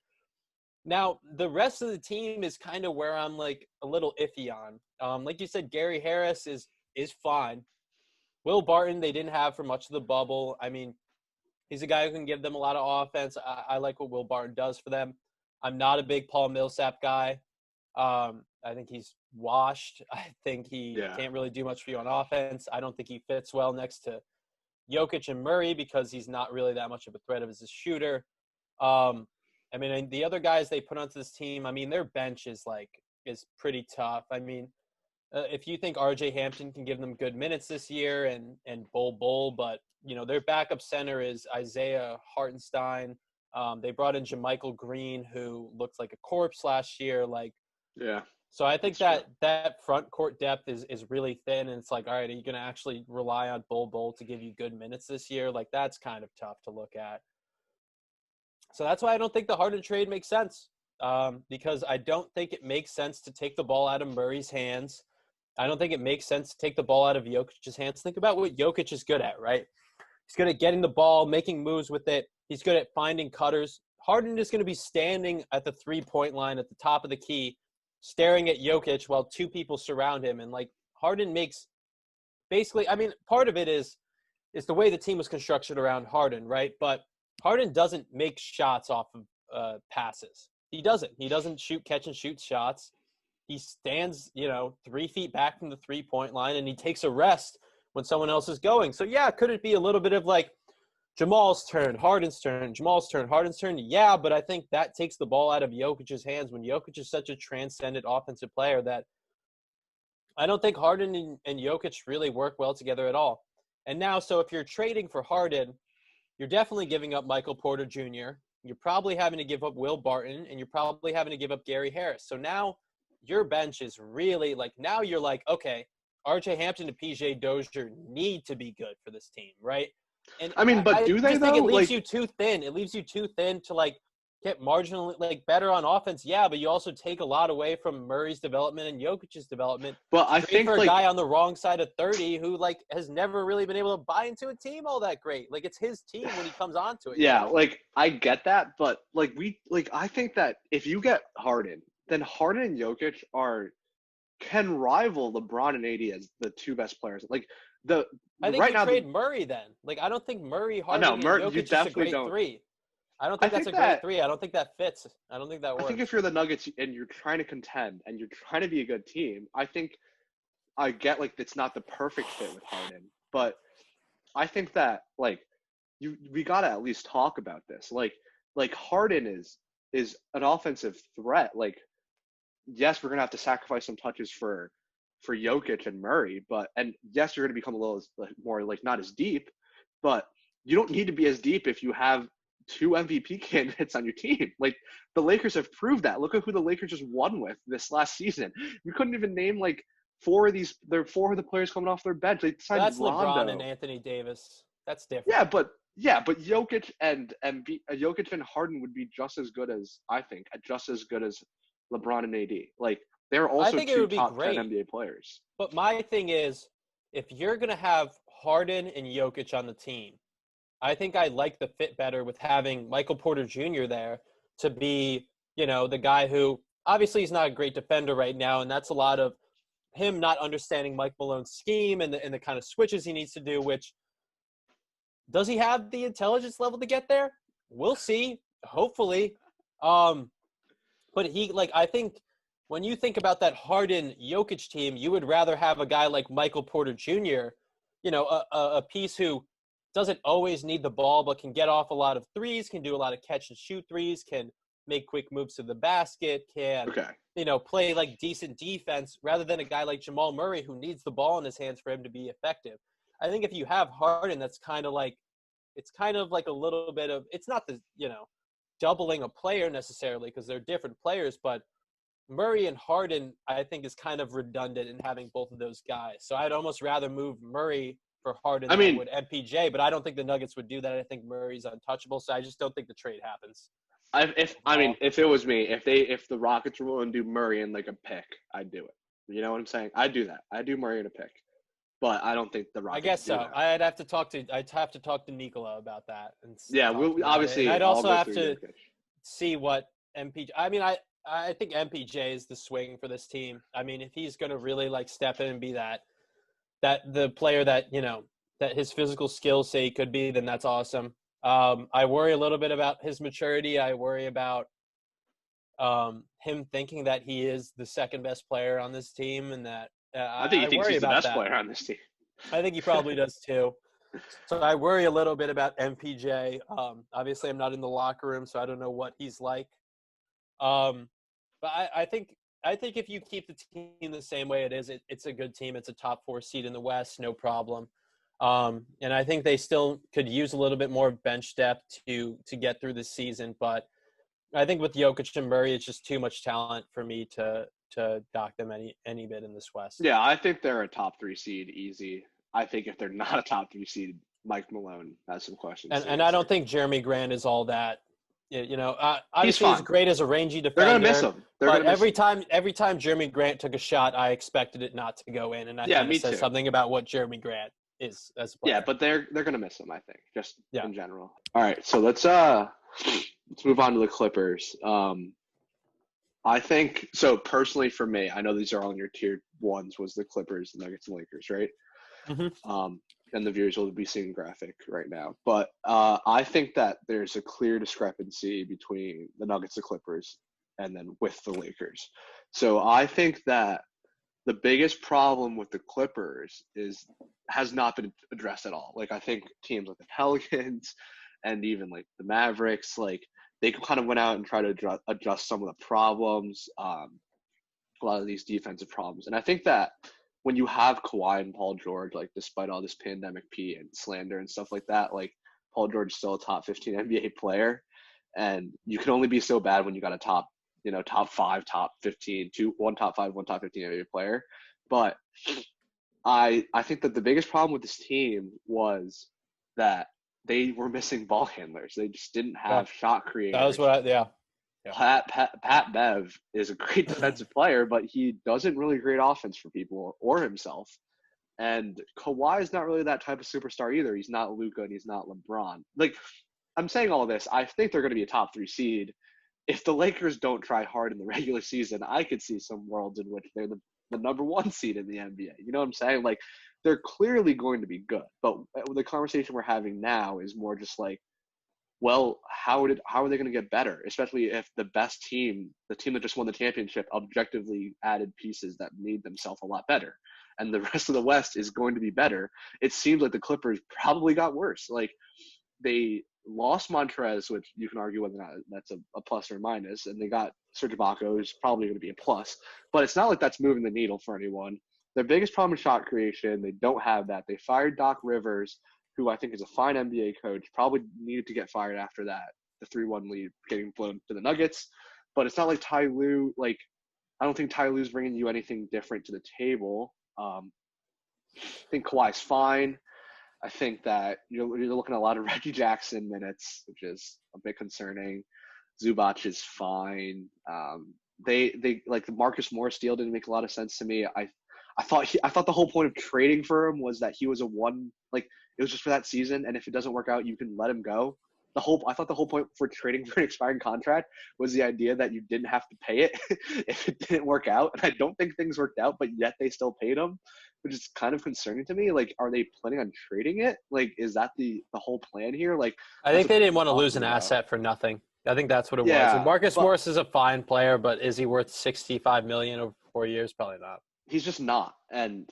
Now, the rest of the team is kind of where I'm like a little iffy on. Like you said, Gary Harris is fine. Will Barton, they didn't have for much of the bubble. I mean, he's a guy who can give them a lot of offense. I like what Will Barton does for them. I'm not a big Paul Millsap guy. I think he's washed. I think he can't really do much for you on offense. I don't think he fits well next to Jokic and Murray because he's not really that much of a threat as a shooter. I mean, the other guys they put onto this team, I mean, their bench is pretty tough. I mean, if you think RJ Hampton can give them good minutes this year and Bol, but, you know, their backup center is Isaiah Hartenstein. They brought in JaMychal Green, who looked like a corpse last year. So I think that front court depth is really thin, and it's like, all right, are you going to actually rely on Bol to give you good minutes this year? Like, that's kind of tough to look at. So that's why I don't think the Harden trade makes sense, because I don't think it makes sense to take the ball out of Murray's hands. I don't think it makes sense to take the ball out of Jokic's hands. Think about what Jokic is good at, right? He's good at getting the ball, making moves with it. He's good at finding cutters. Harden is going to be standing at the three-point line at the top of the key, staring at Jokic while 2 people surround him. And, like, Harden makes basically – I mean, part of it is the way the team was constructed around Harden, right? But Harden doesn't make shots off of passes. He doesn't. He doesn't catch and shoot shots. He stands, 3 feet back from the three-point line, and he takes a rest when someone else is going. So, yeah, could it be a little bit of like Jamal's turn, Harden's turn, Jamal's turn, Harden's turn? Yeah, but I think that takes the ball out of Jokic's hands when Jokic is such a transcendent offensive player that I don't think Harden and Jokic really work well together at all. And now, so if you're trading for Harden, you're definitely giving up Michael Porter Jr. You're probably having to give up Will Barton, and you're probably having to give up Gary Harris. So now your bench is really now you're like, okay, RJ Hampton and PJ Dozier need to be good for this team, right? And I mean, but do they though? I think it leaves you too thin. It leaves you too thin to get marginally better on offense. Yeah, but you also take a lot away from Murray's development and Jokic's development. But I think for a guy on the wrong side of 30 who has never really been able to buy into a team all that great. It's his team when he comes onto it. Yeah, I get that, but I think that if you get Harden, then Harden and Jokic can rival LeBron and AD as the 2 best players. I think right you trade Murray then. I don't think Murray, Harden, and Jokic is a great 3. I don't think that's a great 3. I don't think that fits. I don't think that works. I think if you're the Nuggets and you're trying to contend and you're trying to be a good team, I think I get it's not the perfect fit with Harden, but I think that we got to at least talk about this. Harden is an offensive threat. Yes, we're gonna have to sacrifice some touches for Jokic and Murray, and yes, you're gonna become a little more not as deep, but you don't need to be as deep if you have 2 MVP candidates on your team. The Lakers have proved that. Look at who the Lakers just won with this last season. We couldn't even name 4 of these. There are 4 of the players coming off their bench. They signed That's Rondo. LeBron and Anthony Davis. That's different. Yeah, but Jokic and Jokic and Harden would be just as good as LeBron and AD. They're also 2 top 10 NBA players. But my thing is, if you're going to have Harden and Jokic on the team, I think I like the fit better with having Michael Porter Jr. there to be, the guy who obviously he's not a great defender right now, and that's a lot of him not understanding Mike Malone's scheme and the kind of switches he needs to do, which does he have the intelligence level to get there? We'll see, hopefully. But I think when you think about that Harden-Jokic team, you would rather have a guy like Michael Porter Jr., a piece who doesn't always need the ball but can get off a lot of threes, can do a lot of catch-and-shoot threes, can make quick moves to the basket, can play like decent defense, rather than a guy like Jamal Murray who needs the ball in his hands for him to be effective. I think if you have Harden, it's kind of like a little bit of – it's not the, doubling a player necessarily because they're different players, but Murray and Harden, I think, is kind of redundant in having both of those guys. So I'd almost rather move Murray for Harden than I would MPJ, but I don't think the Nuggets would do that. I think Murray's untouchable, so I just don't think the trade happens. If it was me, if the Rockets were willing to do Murray in like a pick, I'd do it. You know what I'm saying? I'd do that. I'd do Murray in a pick, but I don't think the Rockets. I guess so. That. I'd have to talk to Nikola about that. We'll obviously. And I'd also have to see what MPJ. I mean, I think MPJ is the swing for this team. I mean, if he's going to really like step in and be that the player that that his physical skills say he could be, then that's awesome. I worry a little bit about his maturity. I worry about him thinking that he is the second best player on this team, and that I think he thinks he's the best player on this team. I think he probably does too. So I worry a little bit about MPJ. Obviously, I'm not in the locker room, so I don't know what he's like. But I think if you keep the team the same way it is, it's a good team. It's a top 4 seed in the West, no problem. And I think they still could use a little bit more bench depth to get through the season. But I think with Jokic and Murray, it's just too much talent for me to dock them any bit in this West. Yeah, I think they're a top 3 seed easy. I think if they're not a top 3 seed, Mike Malone has some questions. And I don't think Jeremy Grant is all that. Obviously he's great as a rangy defender. They're going to miss him. Every time Jeremy Grant took a shot, I expected it not to go in, and that says something about what Jeremy Grant is as a player. Yeah, but they're going to miss him, I think, just in general. All right, so let's move on to the Clippers. I think so. Personally, for me, I know these are all in your tier ones. Was the Clippers, the Nuggets, and Lakers, right? Mm-hmm. And the viewers will be seeing graphic right now. But I think that there's a clear discrepancy between the Nuggets, the Clippers, and then with the Lakers. So I think that the biggest problem with the Clippers has not been addressed at all. Like, I think teams like the Pelicans and even like the Mavericks, like they kind of went out and tried to adjust some of the problems, a lot of these defensive problems. And I think that when you have Kawhi and Paul George, like despite all this pandemic P and slander and stuff like that, like Paul George is still a top 15 NBA player, and you can only be so bad when you got a top 5, top 15, one top 5, one top 15 NBA player. But I think that the biggest problem with this team was that they were missing ball handlers. They just didn't have shot creators. That was what Pat Bev is a great defensive player, but he doesn't really create offense for people or himself. And Kawhi is not really that type of superstar either. He's not Luka and he's not LeBron. Like, I'm saying all this, I think they're going to be a top 3 seed. If the Lakers don't try hard in the regular season, I could see some worlds in which they're the number 1 seed in the NBA. You know what I'm saying? Like, they're clearly going to be good. But the conversation we're having now is more just like, well, how are they going to get better? Especially if the best team, the team that just won the championship, objectively added pieces that made themselves a lot better. And the rest of the West is going to be better. It seems like the Clippers probably got worse. Like, they lost Montrez, which you can argue whether or not that's a plus or a minus, and they got Serge Ibaka, who's probably going to be a plus. But it's not like that's moving the needle for anyone. Their biggest problem is shot creation. They don't have that. They fired Doc Rivers, who I think is a fine NBA coach, probably needed to get fired after that, the 3-1 lead getting blown to the Nuggets. But it's not like Ty Lue, like, I don't think Ty Lue's bringing you anything different to the table. I think Kawhi's fine. I think that you're looking at a lot of Reggie Jackson minutes, which is a bit concerning. Zubac is fine. They like the Marcus Morris deal didn't make a lot of sense to me. I thought the whole point of trading for him was that he was it was just for that season, and if it doesn't work out, you can let him go. I thought the whole point for trading for an expiring contract was the idea that you didn't have to pay it if it didn't work out. And I don't think things worked out, but yet they still paid him, which is kind of concerning to me. Like, are they planning on trading it? Like, is that the whole plan here? Like, I think they didn't want to lose an asset for nothing. I think that's what it was. Yeah, And Marcus but Morris is a fine player, but is he worth $65 million over 4 years? Probably not. he's just not. And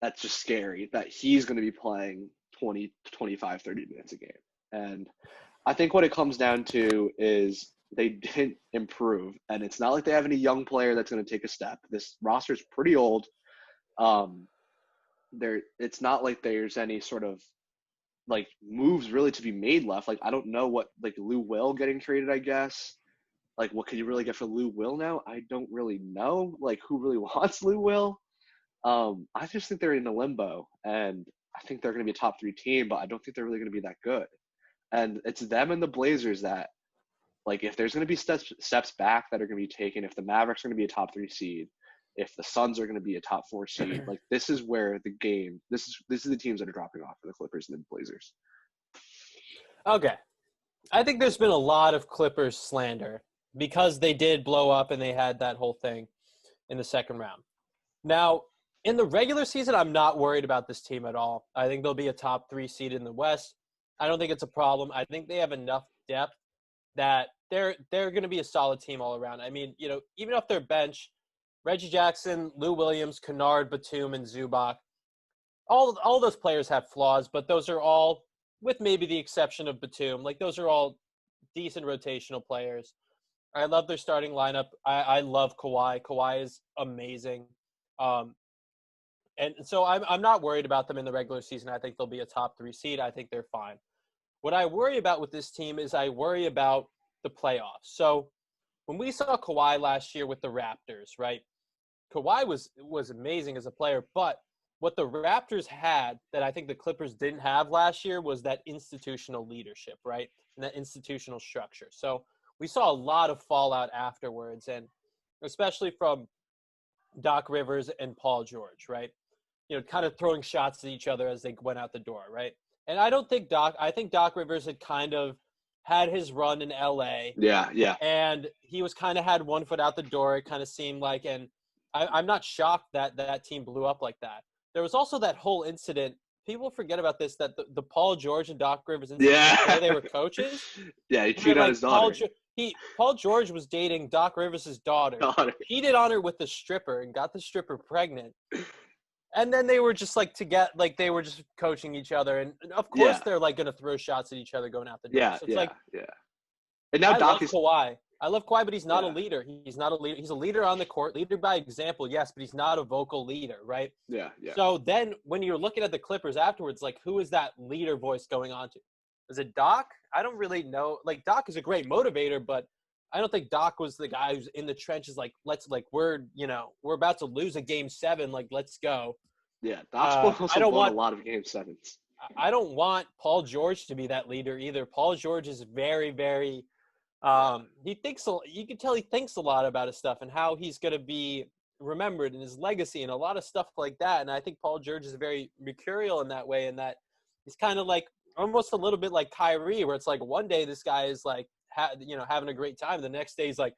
that's just scary that he's going to be playing 20, 25, 30 minutes a game. And I think what it comes down to is they didn't improve. And it's not like they have any young player that's going to take a step. This roster is pretty old. It's not like there's any sort of like moves really to be made left. Like I don't know what like Lou Will getting traded, I guess. Like what could you really get for Lou Will now? I don't really know. Like who really wants Lou Will? I just think they're in a limbo, and I think they're going to be a top 3 team, but I don't think they're really going to be that good. And it's them and the Blazers that, like, if there's going to be steps back that are going to be taken, if the Mavericks are going to be a top 3 seed, if the Suns are going to be a top 4 seed, like this is where the game. This is the teams that are dropping off for the Clippers and the Blazers. Okay. I think there's been a lot of Clippers slander because they did blow up and they had that whole thing in the second round. Now, in the regular season, I'm not worried about this team at all. I think they'll be a top 3 seed in the West. I don't think it's a problem. I think they have enough depth that they're going to be a solid team all around. I mean, you know, even off their bench, Reggie Jackson, Lou Williams, Kennard, Batum, and Zubac, all those players have flaws, but those are all, with maybe the exception of Batum, like those are all decent rotational players. I love their starting lineup. I love Kawhi. Kawhi is amazing. And so I'm not worried about them in the regular season. I think they'll be a top 3 seed. I think they're fine. What I worry about with this team is I worry about the playoffs. So when we saw Kawhi last year with the Raptors, right? Kawhi was amazing as a player, but what the Raptors had that I think the Clippers didn't have last year was that institutional leadership, right? And that institutional structure. So we saw a lot of fallout afterwards, and especially from Doc Rivers and Paul George, right? You know, kind of throwing shots at each other as they went out the door, right? And I think Doc Rivers had kind of had his run in LA. Yeah. And he was kind of had one foot out the door, it kind of seemed like. And I'm not shocked that team blew up like that. There was also that whole incident. People forget about this, that the Paul George and Doc Rivers incident, where they were coaches. Yeah, he cheated on his daughter. Paul George was dating Doc Rivers' daughter. Cheated on her with the stripper and got the stripper pregnant. And then they were just they were just coaching each other. And of course they're like going to throw shots at each other going out the door. Yeah, so it's yeah. And now Doc is Kawhi. I love Kawhi, but he's not a leader. He's not a leader. He's a leader on the court, leader by example, yes, but he's not a vocal leader, right? Yeah. So then when you're looking at the Clippers afterwards, like, who is that leader voice going on to? Is it Doc? I don't really know. Like, Doc is a great motivator, but I don't think Doc was the guy who's in the trenches like, we're about to lose a game 7, like, let's go. Yeah, Doc's also won a lot of game 7s. I don't want Paul George to be that leader either. Paul George is very, very you can tell he thinks a lot about his stuff and how he's going to be remembered and his legacy and a lot of stuff like that. And I think Paul George is very mercurial in that way, and that he's kind of like almost a little bit like Kyrie, where it's like one day this guy is like, having a great time. The next day he's like,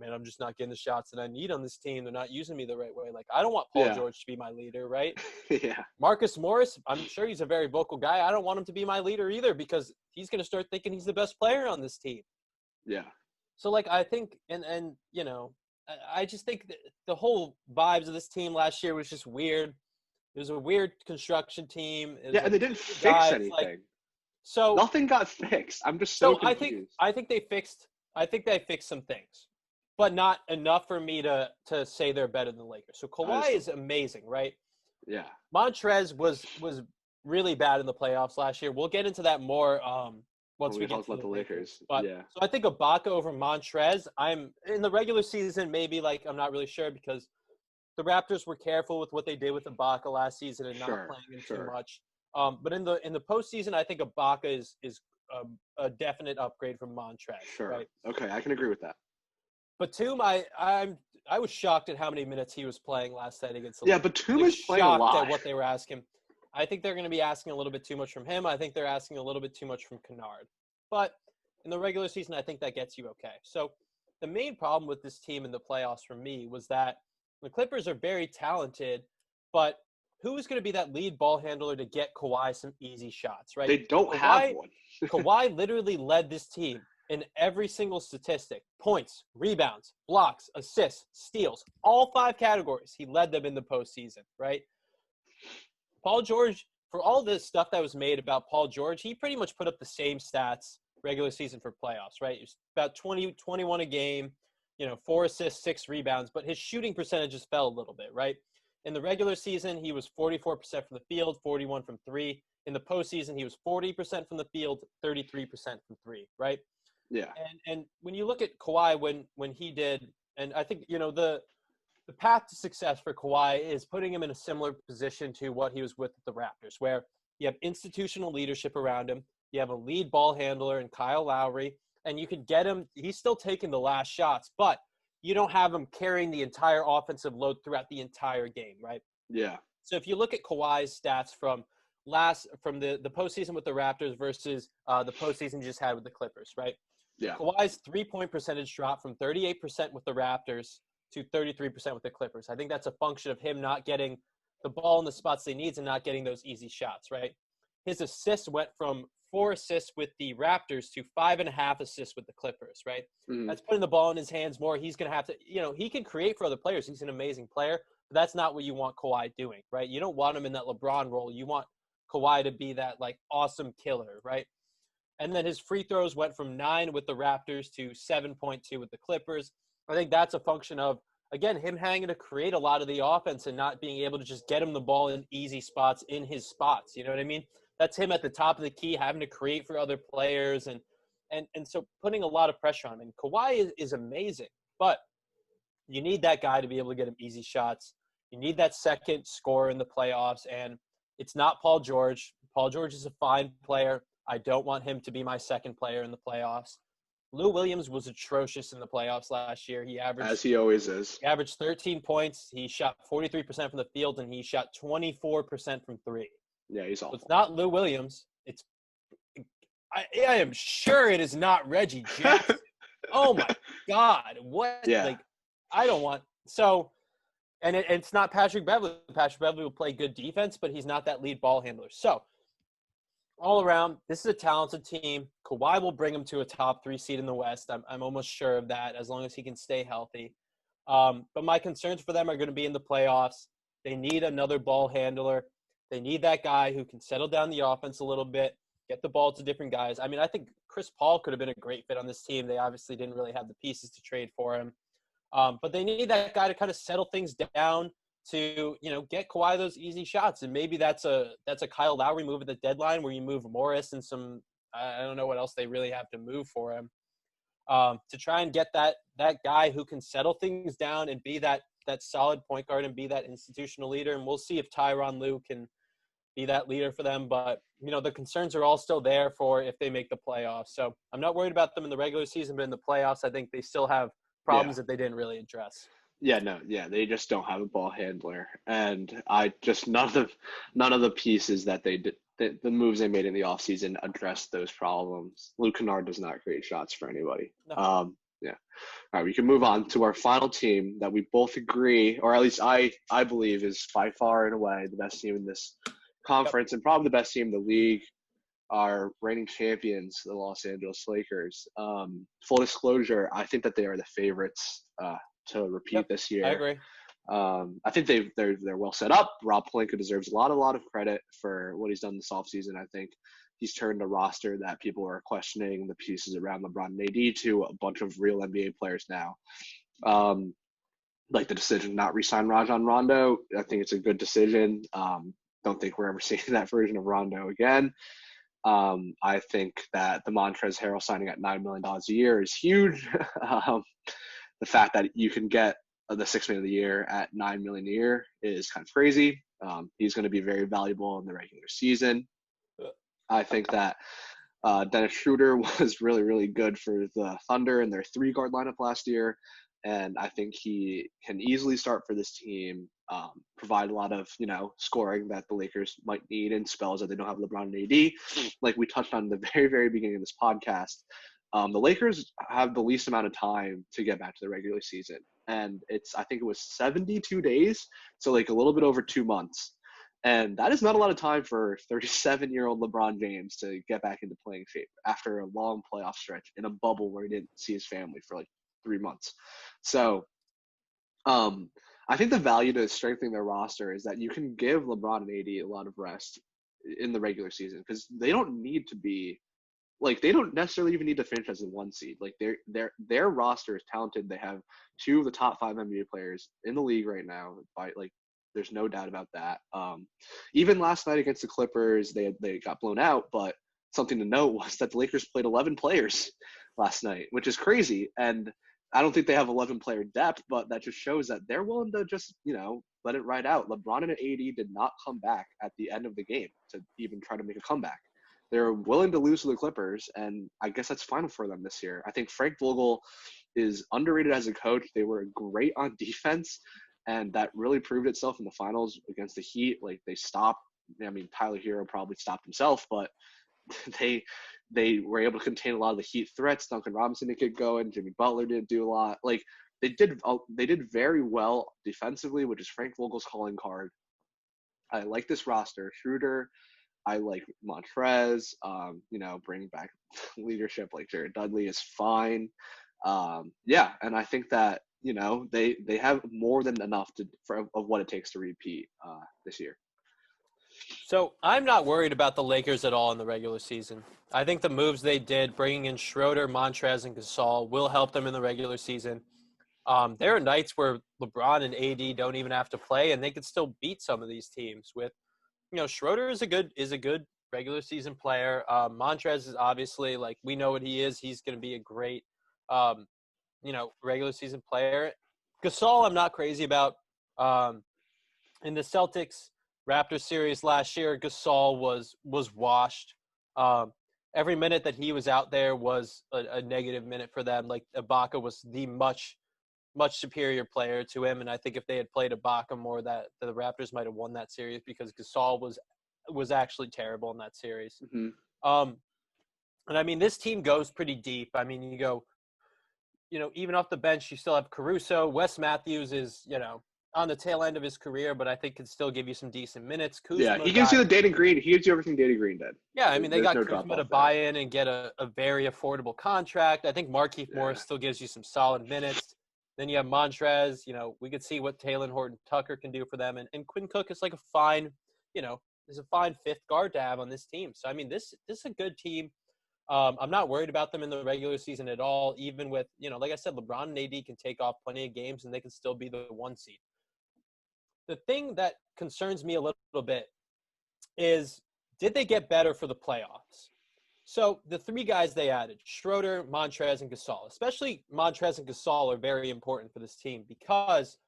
man, I'm just not getting the shots that I need on this team. They're not using me the right way. Like, I don't want Paul George to be my leader, right? Yeah. Marcus Morris, I'm sure he's a very vocal guy. I don't want him to be my leader either, because he's going to start thinking he's the best player on this team. Yeah. So, like, I think, and I just think that the whole vibes of this team last year was just weird. It was a weird construction team. And they didn't fix anything. So nothing got fixed. I'm just so confused. I think they fixed some things, but not enough for me to say they're better than the Lakers. So Kawhi is amazing, right? Yeah. Montrez was really bad in the playoffs last year. We'll get into that more once we get to the Lakers. But so I think Ibaka over Montrez. I'm in the regular season, maybe, like, I'm not really sure, because the Raptors were careful with what they did with Ibaka last season and not playing him too much. But in the postseason, I think Ibaka is a definite upgrade from Montrez. Sure. Right? Okay, I can agree with that. Batum, I was shocked at how many minutes he was playing last night against the Lakers. Yeah, Batum is playing a lot. At what they were asking. I think they're going to be asking a little bit too much from him. I think they're asking a little bit too much from Kennard. But in the regular season, I think that gets you okay. So the main problem with this team in the playoffs for me was that the Clippers are very talented, but who is going to be that lead ball handler to get Kawhi some easy shots, right? They don't have one. Kawhi literally led this team. in every single statistic, points, rebounds, blocks, assists, steals, all 5 categories. He led them in the postseason, right? Paul George, for all this stuff that was made about Paul George, he pretty much put up the same stats regular season for playoffs, right? It was about 20, 21 a game, 4 assists, 6 rebounds, but his shooting percentages fell a little bit, right? In the regular season, he was 44% from the field, 41 from 3. In the postseason, he was 40% from the field, 33% from 3, right? Yeah. And when you look at Kawhi when he did, and I think, the path to success for Kawhi is putting him in a similar position to what he was with the Raptors, where you have institutional leadership around him. You have a lead ball handler in Kyle Lowry, and you can get him. He's still taking the last shots, but you don't have him carrying the entire offensive load throughout the entire game, right? Yeah. So if you look at Kawhi's stats from the postseason with the Raptors versus the postseason you just had with the Clippers, right? Yeah. Kawhi's 3-point percentage dropped from 38% with the Raptors to 33% with the Clippers. I think that's a function of him not getting the ball in the spots they need and not getting those easy shots, right? His assists went from 4 assists with the Raptors to 5.5 assists with the Clippers, right? Mm-hmm. That's putting the ball in his hands more. He's going to have to, he can create for other players. He's an amazing player, but that's not what you want Kawhi doing, right? You don't want him in that LeBron role. You want Kawhi to be that, awesome killer, right? And then his free throws went from 9 with the Raptors to 7.2 with the Clippers. I think that's a function of, again, him having to create a lot of the offense and not being able to just get him the ball in easy spots in his spots. You know what I mean? That's him at the top of the key, having to create for other players and so putting a lot of pressure on him. And Kawhi is amazing, but you need that guy to be able to get him easy shots. You need that second scorer in the playoffs, and it's not Paul George. Paul George is a fine player. I don't want him to be my second player in the playoffs. Lou Williams was atrocious in the playoffs last year. As he always is. He averaged 13 points. He shot 43% from the field, and he shot 24% from 3. Yeah, he's awful. So it's not Lou Williams. I am sure it is not Reggie Jackson. Oh, my God. What? Yeah. I don't want – so – and it's not Patrick Beverley. Patrick Beverley will play good defense, but he's not that lead ball handler. So – all around, this is a talented team. Kawhi will bring him to a top 3 seed in the West. I'm almost sure of that as long as he can stay healthy. But my concerns for them are going to be in the playoffs. They need another ball handler. They need that guy who can settle down the offense a little bit, get the ball to different guys. I mean, I think Chris Paul could have been a great fit on this team. They obviously didn't really have the pieces to trade for him. But they need that guy to kind of settle things down, to get Kawhi those easy shots. And maybe that's a Kyle Lowry move at the deadline where you move Morris and some I don't know what else they really have to move for him, to try and get that guy who can settle things down and be that solid point guard and be that institutional leader. And we'll see if Tyronn Lue can be that leader for them. But the concerns are all still there for if they make the playoffs. So I'm not worried about them in the regular season, but in the playoffs I think they still have problems that they didn't really address. They just don't have a ball handler, and I just none of the pieces that they did, the moves they made in the offseason addressed those problems. Luke Kennard does not create shots for anybody. No. All right, we can move on to our final team that we both agree, or at least I believe is by far and away the best team in this conference, and probably the best team in the league. Our reigning champions, the Los Angeles Lakers. Full disclosure, I think that they are the favorites to repeat this year. I agree. I think they're well set up. Rob Pelinka deserves a lot of credit for what he's done this offseason. I think he's turned a roster that people are questioning the pieces around LeBron and AD to a bunch of real NBA players now. Like the decision not re-sign Rajon Rondo, I think it's a good decision. Don't think we're ever seeing that version of Rondo again. I think that the Montrezl Harrell signing at $9 million a year is huge. The fact that you can get the $6 million a year at $9 million a year is kind of crazy. He's going to be very valuable in the regular season. I think that Dennis Schroeder was really, really good for the Thunder in their 3-guard lineup last year. And I think he can easily start for this team, provide a lot of, scoring that the Lakers might need in spells that they don't have LeBron and AD. Like we touched on the very, very beginning of this podcast, the Lakers have the least amount of time to get back to the regular season. And I think it was 72 days. So like a little bit over 2 months. And that is not a lot of time for 37-year-old LeBron James to get back into playing shape after a long playoff stretch in a bubble where he didn't see his family for like 3 months. So I think the value to strengthening their roster is that you can give LeBron and AD a lot of rest in the regular season because they don't need to be like they don't necessarily even need to finish as a 1 seed. Like their roster is talented. They have two of the top 5 NBA players in the league right now. There's no doubt about that. Even last night against the Clippers, they got blown out. But something to note was that the Lakers played 11 players last night, which is crazy. And I don't think they have 11-player depth, but that just shows that they're willing to just let it ride out. LeBron and AD did not come back at the end of the game to even try to make a comeback. They're willing to lose to the Clippers, and I guess that's fine for them this year. I think Frank Vogel is underrated as a coach. They were great on defense, and that really proved itself in the finals against the Heat. Like they stopped. I mean, Tyler Hero probably stopped himself, but they were able to contain a lot of the Heat threats. Duncan Robinson didn't get going. Jimmy Butler didn't do a lot. Like they did very well defensively, which is Frank Vogel's calling card. I like this roster. Schroeder. I like Montrez. Bringing back leadership like Jared Dudley is fine. And I think that they have more than enough of what it takes to repeat this year. So I'm not worried about the Lakers at all in the regular season. I think the moves they did, bringing in Schroeder, Montrez, and Gasol, will help them in the regular season. There are nights where LeBron and AD don't even have to play, and they could still beat some of these teams with. Schroeder is a good regular season player. Montrez is obviously, like, we know what he is. He's going to be a great, regular season player. Gasol, I'm not crazy about. In the Celtics Raptors series last year, Gasol was washed. Every minute that he was out there was a negative minute for them. Like Ibaka was the much superior player to him, and I think if they had played Ibaka more, that the Raptors might have won that series because Gasol was actually terrible in that series. Mm-hmm. And I mean, this team goes pretty deep. I mean, you go, even off the bench, you still have Caruso. Wes Matthews is, on the tail end of his career, but I think can still give you some decent minutes. Kuzma Yeah, he gives you the Danny Green. He gives you everything Danny Green did. Yeah, I mean, they got Kuzma to buy in and get a very affordable contract. I think Markieff Morris still gives you some solid minutes. Then you have Montrez. We could see what Talen Horton-Tucker can do for them. And Quinn Cook is like a fine, is a fine fifth guard to have on this team. So, I mean, this is a good team. I'm not worried about them in the regular season at all, even with, like I said, LeBron and AD can take off plenty of games and they can still be the 1 seed. The thing that concerns me a little bit is, did they get better for the playoffs? So the 3 guys they added, Schroeder, Montrez, and Gasol, especially Montrez and Gasol are very important for this team because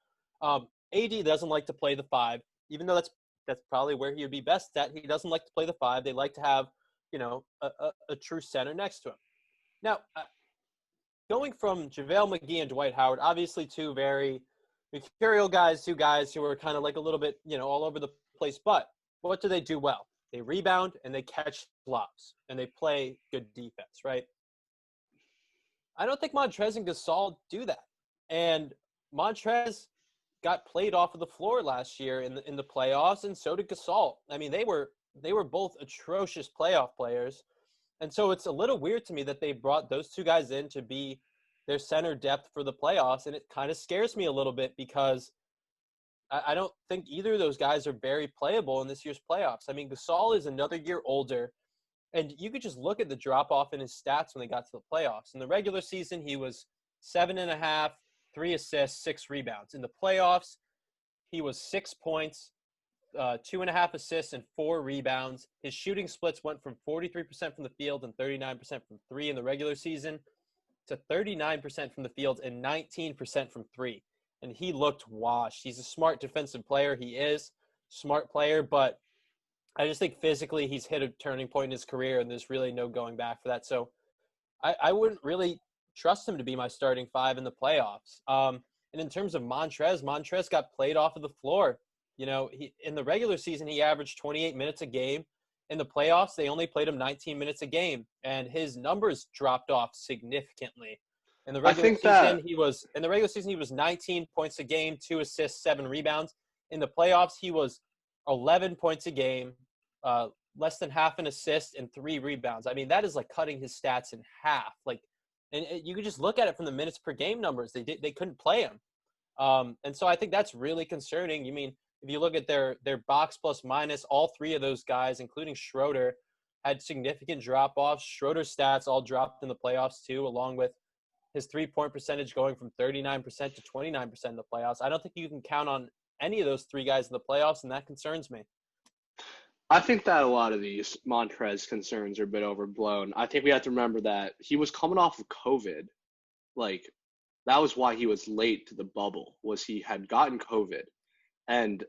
AD doesn't like to play the 5, even though that's probably where he would be best at. He doesn't like to play the 5. They like to have, a true center next to him. Now, going from JaVale McGee and Dwight Howard, obviously 2 very mercurial guys, 2 guys who are kind of like a little bit, all over the place. But what do they do well? They rebound and they catch lobs and they play good defense, right? I don't think Montrez and Gasol do that. And Montrez got played off of the floor last year in the playoffs, and so did Gasol. I mean, they were both atrocious playoff players. And so it's a little weird to me that they brought those 2 guys in to be their center depth for the playoffs. And it kind of scares me a little bit because I don't think either of those guys are very playable in this year's playoffs. I mean, Gasol is another year older, and you could just look at the drop-off in his stats when they got to the playoffs. In the regular season, he was 7.5, 3 assists, 6 rebounds. In the playoffs, he was 6 points, 2.5 assists, and 4 rebounds. His shooting splits went from 43% from the field and 39% from 3 in the regular season to 39% from the field and 19% from 3. And he looked washed. He's a smart defensive player. He is a smart player, but I just think physically he's hit a turning point in his career, and there's really no going back for that. So I wouldn't really trust him to be my starting 5 in the playoffs. And in terms of Montrez got played off of the floor. In the regular season, he averaged 28 minutes a game. In the playoffs, they only played him 19 minutes a game, and his numbers dropped off significantly. In the regular season, he was 19 points a game, 2 assists, 7 rebounds. In the playoffs, he was 11 points a game, less than half an assist, and 3 rebounds. I mean, that is like cutting his stats in half. Like, and you could just look at it from the minutes per game numbers. They couldn't play him. And so I think that's really concerning. You mean, if you look at their box plus minus, all 3 of those guys, including Schroeder, had significant drop-offs. Schroeder's stats all dropped in the playoffs too, along with his 3-point percentage going from 39% to 29% in the playoffs. I don't think you can count on any of those 3 guys in the playoffs, and that concerns me. I think that a lot of these Montrez concerns are a bit overblown. I think we have to remember that he was coming off of COVID. Like, that was why he was late to the bubble, was he had gotten COVID. And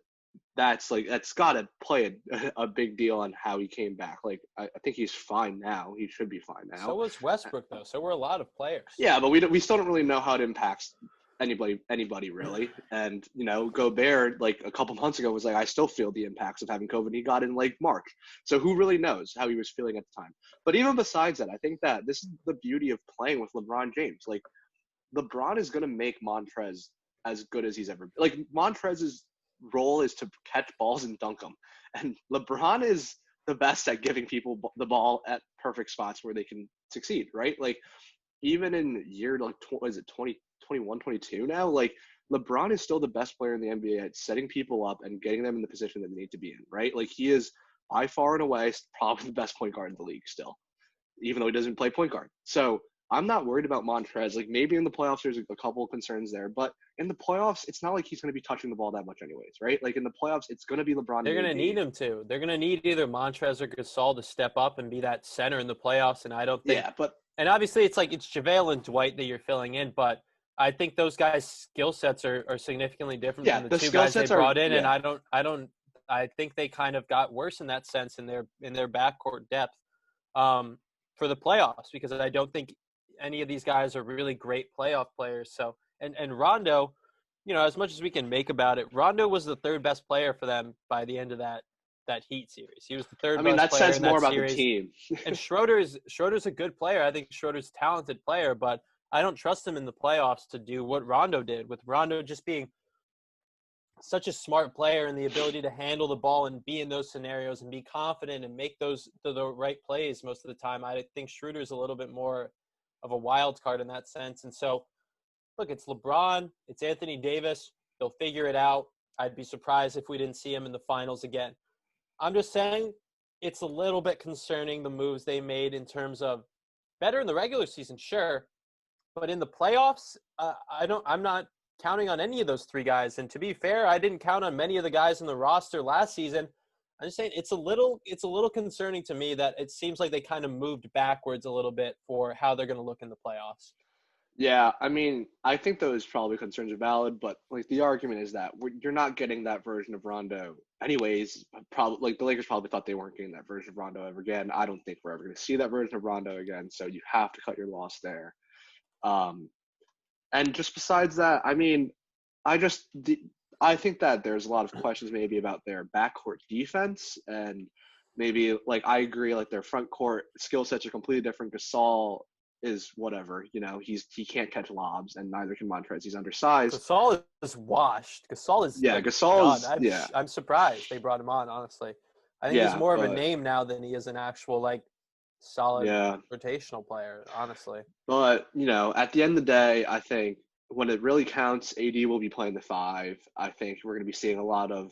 that's got to play a big deal on how he came back. Like, I think he's fine now. He should be fine now. So was Westbrook, though. So were a lot of players. Yeah, but we still don't really know how it impacts anybody really. And, Gobert, like, a couple months ago was like, I still feel the impacts of having COVID. He got in, like, March. So who really knows how he was feeling at the time? But even besides that, I think that this is the beauty of playing with LeBron James. Like, LeBron is going to make Montrez as good as he's ever been. Like, Montrez's role is to catch balls and dunk them. And LeBron is the best at giving people the ball at perfect spots where they can succeed, right? Like, even in year, like, is it 2021, 22 now? Like, LeBron is still the best player in the NBA at setting people up and getting them in the position that they need to be in, right? Like, he is by far and away probably the best point guard in the league still, even though he doesn't play point guard. So I'm not worried about Montrez. Like, maybe in the playoffs there's a couple of concerns there, but in the playoffs it's not like he's going to be touching the ball that much anyways, right? Like, in the playoffs it's going to be LeBron. They're going to need him to. They're going to need either Montrez or Gasol to step up and be that center in the playoffs, and I don't think and obviously it's JaVale and Dwight that you're filling in, but I think those guys' skill sets are significantly different from the 2 guys they brought in, and I think they kind of got worse in that sense in their backcourt depth for the playoffs, because I don't think any of these guys are really great playoff players. So, and Rondo, as much as we can make about it, Rondo was the 3rd best player for them by the end of that Heat series. He was the 3rd best player in that series. That says more about the team. And Schroeder's a good player. I think Schroeder's a talented player, but I don't trust him in the playoffs to do what Rondo did, with Rondo just being such a smart player and the ability to handle the ball and be in those scenarios and be confident and make the right plays most of the time. I think Schroeder's a little bit more of a wild card in that sense. And so, look, it's LeBron, it's Anthony Davis. They'll figure it out. I'd be surprised if we didn't see him in the finals again. I'm just saying it's a little bit concerning, the moves they made in terms of better in the regular season, sure. But in the playoffs, I'm not counting on any of those 3 guys. And to be fair, I didn't count on many of the guys in the roster last season. I'm just saying it's a little concerning to me that it seems like they kind of moved backwards a little bit for how they're going to look in the playoffs. Yeah, I mean, I think those probably concerns are valid, but like, the argument is that you're not getting that version of Rondo anyways. Probably, like, the Lakers probably thought they weren't getting that version of Rondo ever again. I don't think we're ever going to see that version of Rondo again, so you have to cut your loss there. And just besides that, I mean, I think that there's a lot of questions maybe about their backcourt defense, and maybe, like, I agree, like, their front court skill sets are completely different. Gasol is whatever, he can't catch lobs, and neither can Montrez. He's undersized. Gasol is washed. Gasol is I'm surprised they brought him on, honestly. I think he's more of a name now than he is an actual, like, solid rotational player, honestly. But, at the end of the day, I think when it really counts, AD will be playing the 5. I think we're going to be seeing a lot of,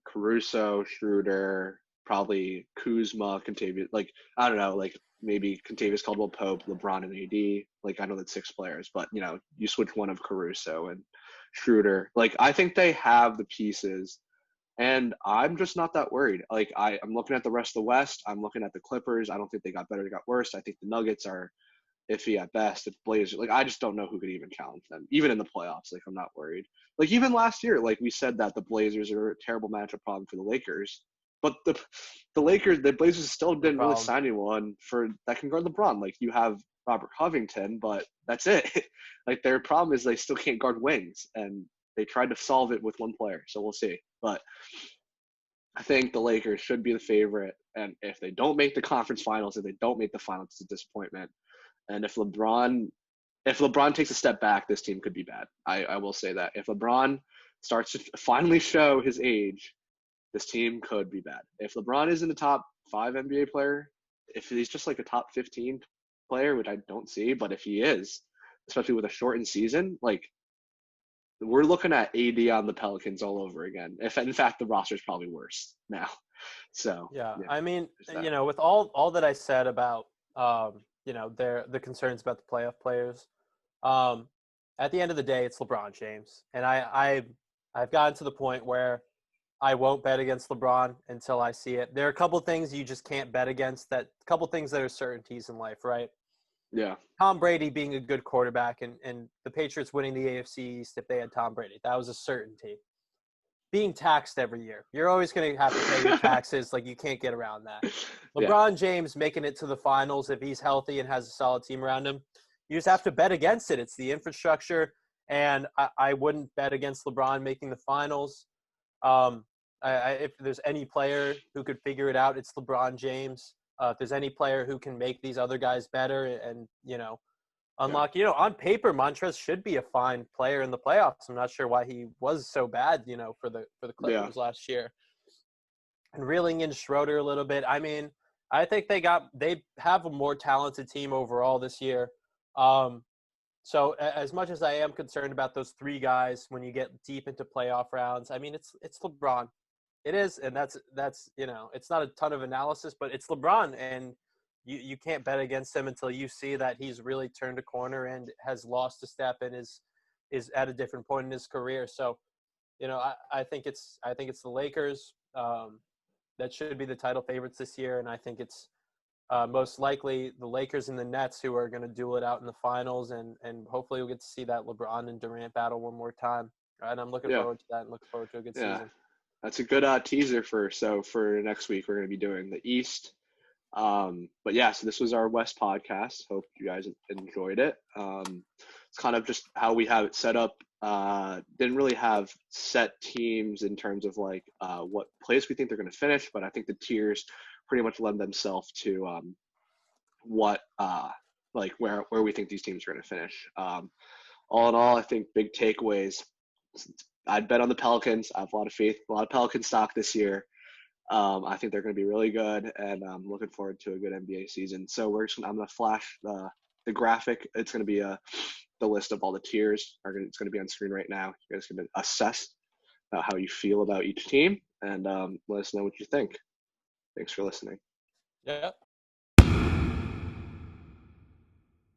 Caruso, Schroeder, probably Kuzma, Contavious, like, I don't know, like, maybe Contavious Caldwell-Pope, LeBron, and AD. Like, I know that's 6 players, but, you switch one of Caruso and Schroeder. Like, I think they have the pieces, and I'm just not that worried. Like, I'm looking at the rest of the West. I'm looking at the Clippers. I don't think they got better. They got worse. I think the Nuggets are iffy at best. The Blazers, like, I just don't know who could even challenge them, even in the playoffs. Like, I'm not worried. Like, even last year, like, we said that the Blazers are a terrible matchup problem for the Lakers. But the Blazers still didn't really sign anyone that can guard LeBron. Like, you have Robert Covington, but that's it. Like, their problem is they still can't guard wings, and they tried to solve it with one player. So we'll see. But I think the Lakers should be the favorite. And if they don't make the conference finals, if they don't make the finals, it's a disappointment. And if LeBron takes a step back, this team could be bad. I will say that. If LeBron starts to finally show his age this team could be bad. If LeBron isn't a top 5 NBA player, if he's just like a top 15 player, which I don't see, but if he is, especially with a shortened season, like we're looking at AD on the Pelicans all over again. If in fact the roster is probably worse now. So Yeah, yeah, I mean, there's that. with all that I said about the concerns about the playoff players, um, at the end of the day, it's LeBron James, and I've gotten to the point where I won't bet against LeBron until I see it. There are a couple things you just can't bet against. A couple things that are certainties in life, right? Yeah, Tom Brady being a good quarterback and the Patriots winning the AFC East if they had Tom Brady, that was a certainty. Being taxed every year. You're always going to have to pay your taxes. Like, you can't get around that. yeah, LeBron James making it to the finals if he's healthy and has a solid team around him. You just have to bet against it. It's the infrastructure, and I wouldn't bet against LeBron making the finals. Um, if there's any player who could figure it out, it's LeBron James. If there's any player who can make these other guys better and yeah, unlock, on paper, Montrez should be a fine player in the playoffs. I'm not sure why he was so bad, for the yeah, Clippers last year. And reeling in Schroeder a little bit. I mean, I think they have a more talented team overall this year. So as much as I am concerned about those three guys when you get deep into playoff rounds, I mean, it's LeBron. It is, and that's it's not a ton of analysis, but it's LeBron, and you can't bet against him until you see that he's really turned a corner and has lost a step and is at a different point in his career. So, I think it's the Lakers that should be the title favorites this year, and I think it's most likely the Lakers and the Nets who are going to duel it out in the finals, and hopefully we'll get to see that LeBron and Durant battle one more time. And I'm looking yeah, forward to that and looking forward to a good yeah. season. That's a good teaser for next week. We're going to be doing the East. But yeah, so this was our West podcast. Hope you guys enjoyed it. It's kind of just how we have it set up. Didn't really have set teams in terms of like what place we think they're going to finish, but I think the tiers pretty much lend themselves to what like where we think these teams are going to finish. All in all, I think big takeaways. I'd bet on the Pelicans. I have a lot of faith, a lot of Pelican stock this year. I think they're going to be really good, and I'm looking forward to a good NBA season. So I'm going to flash the graphic. It's going to be the list of all the tiers. It's going to be on screen right now. You guys can assess how you feel about each team, and let us know what you think. Thanks for listening. Yeah.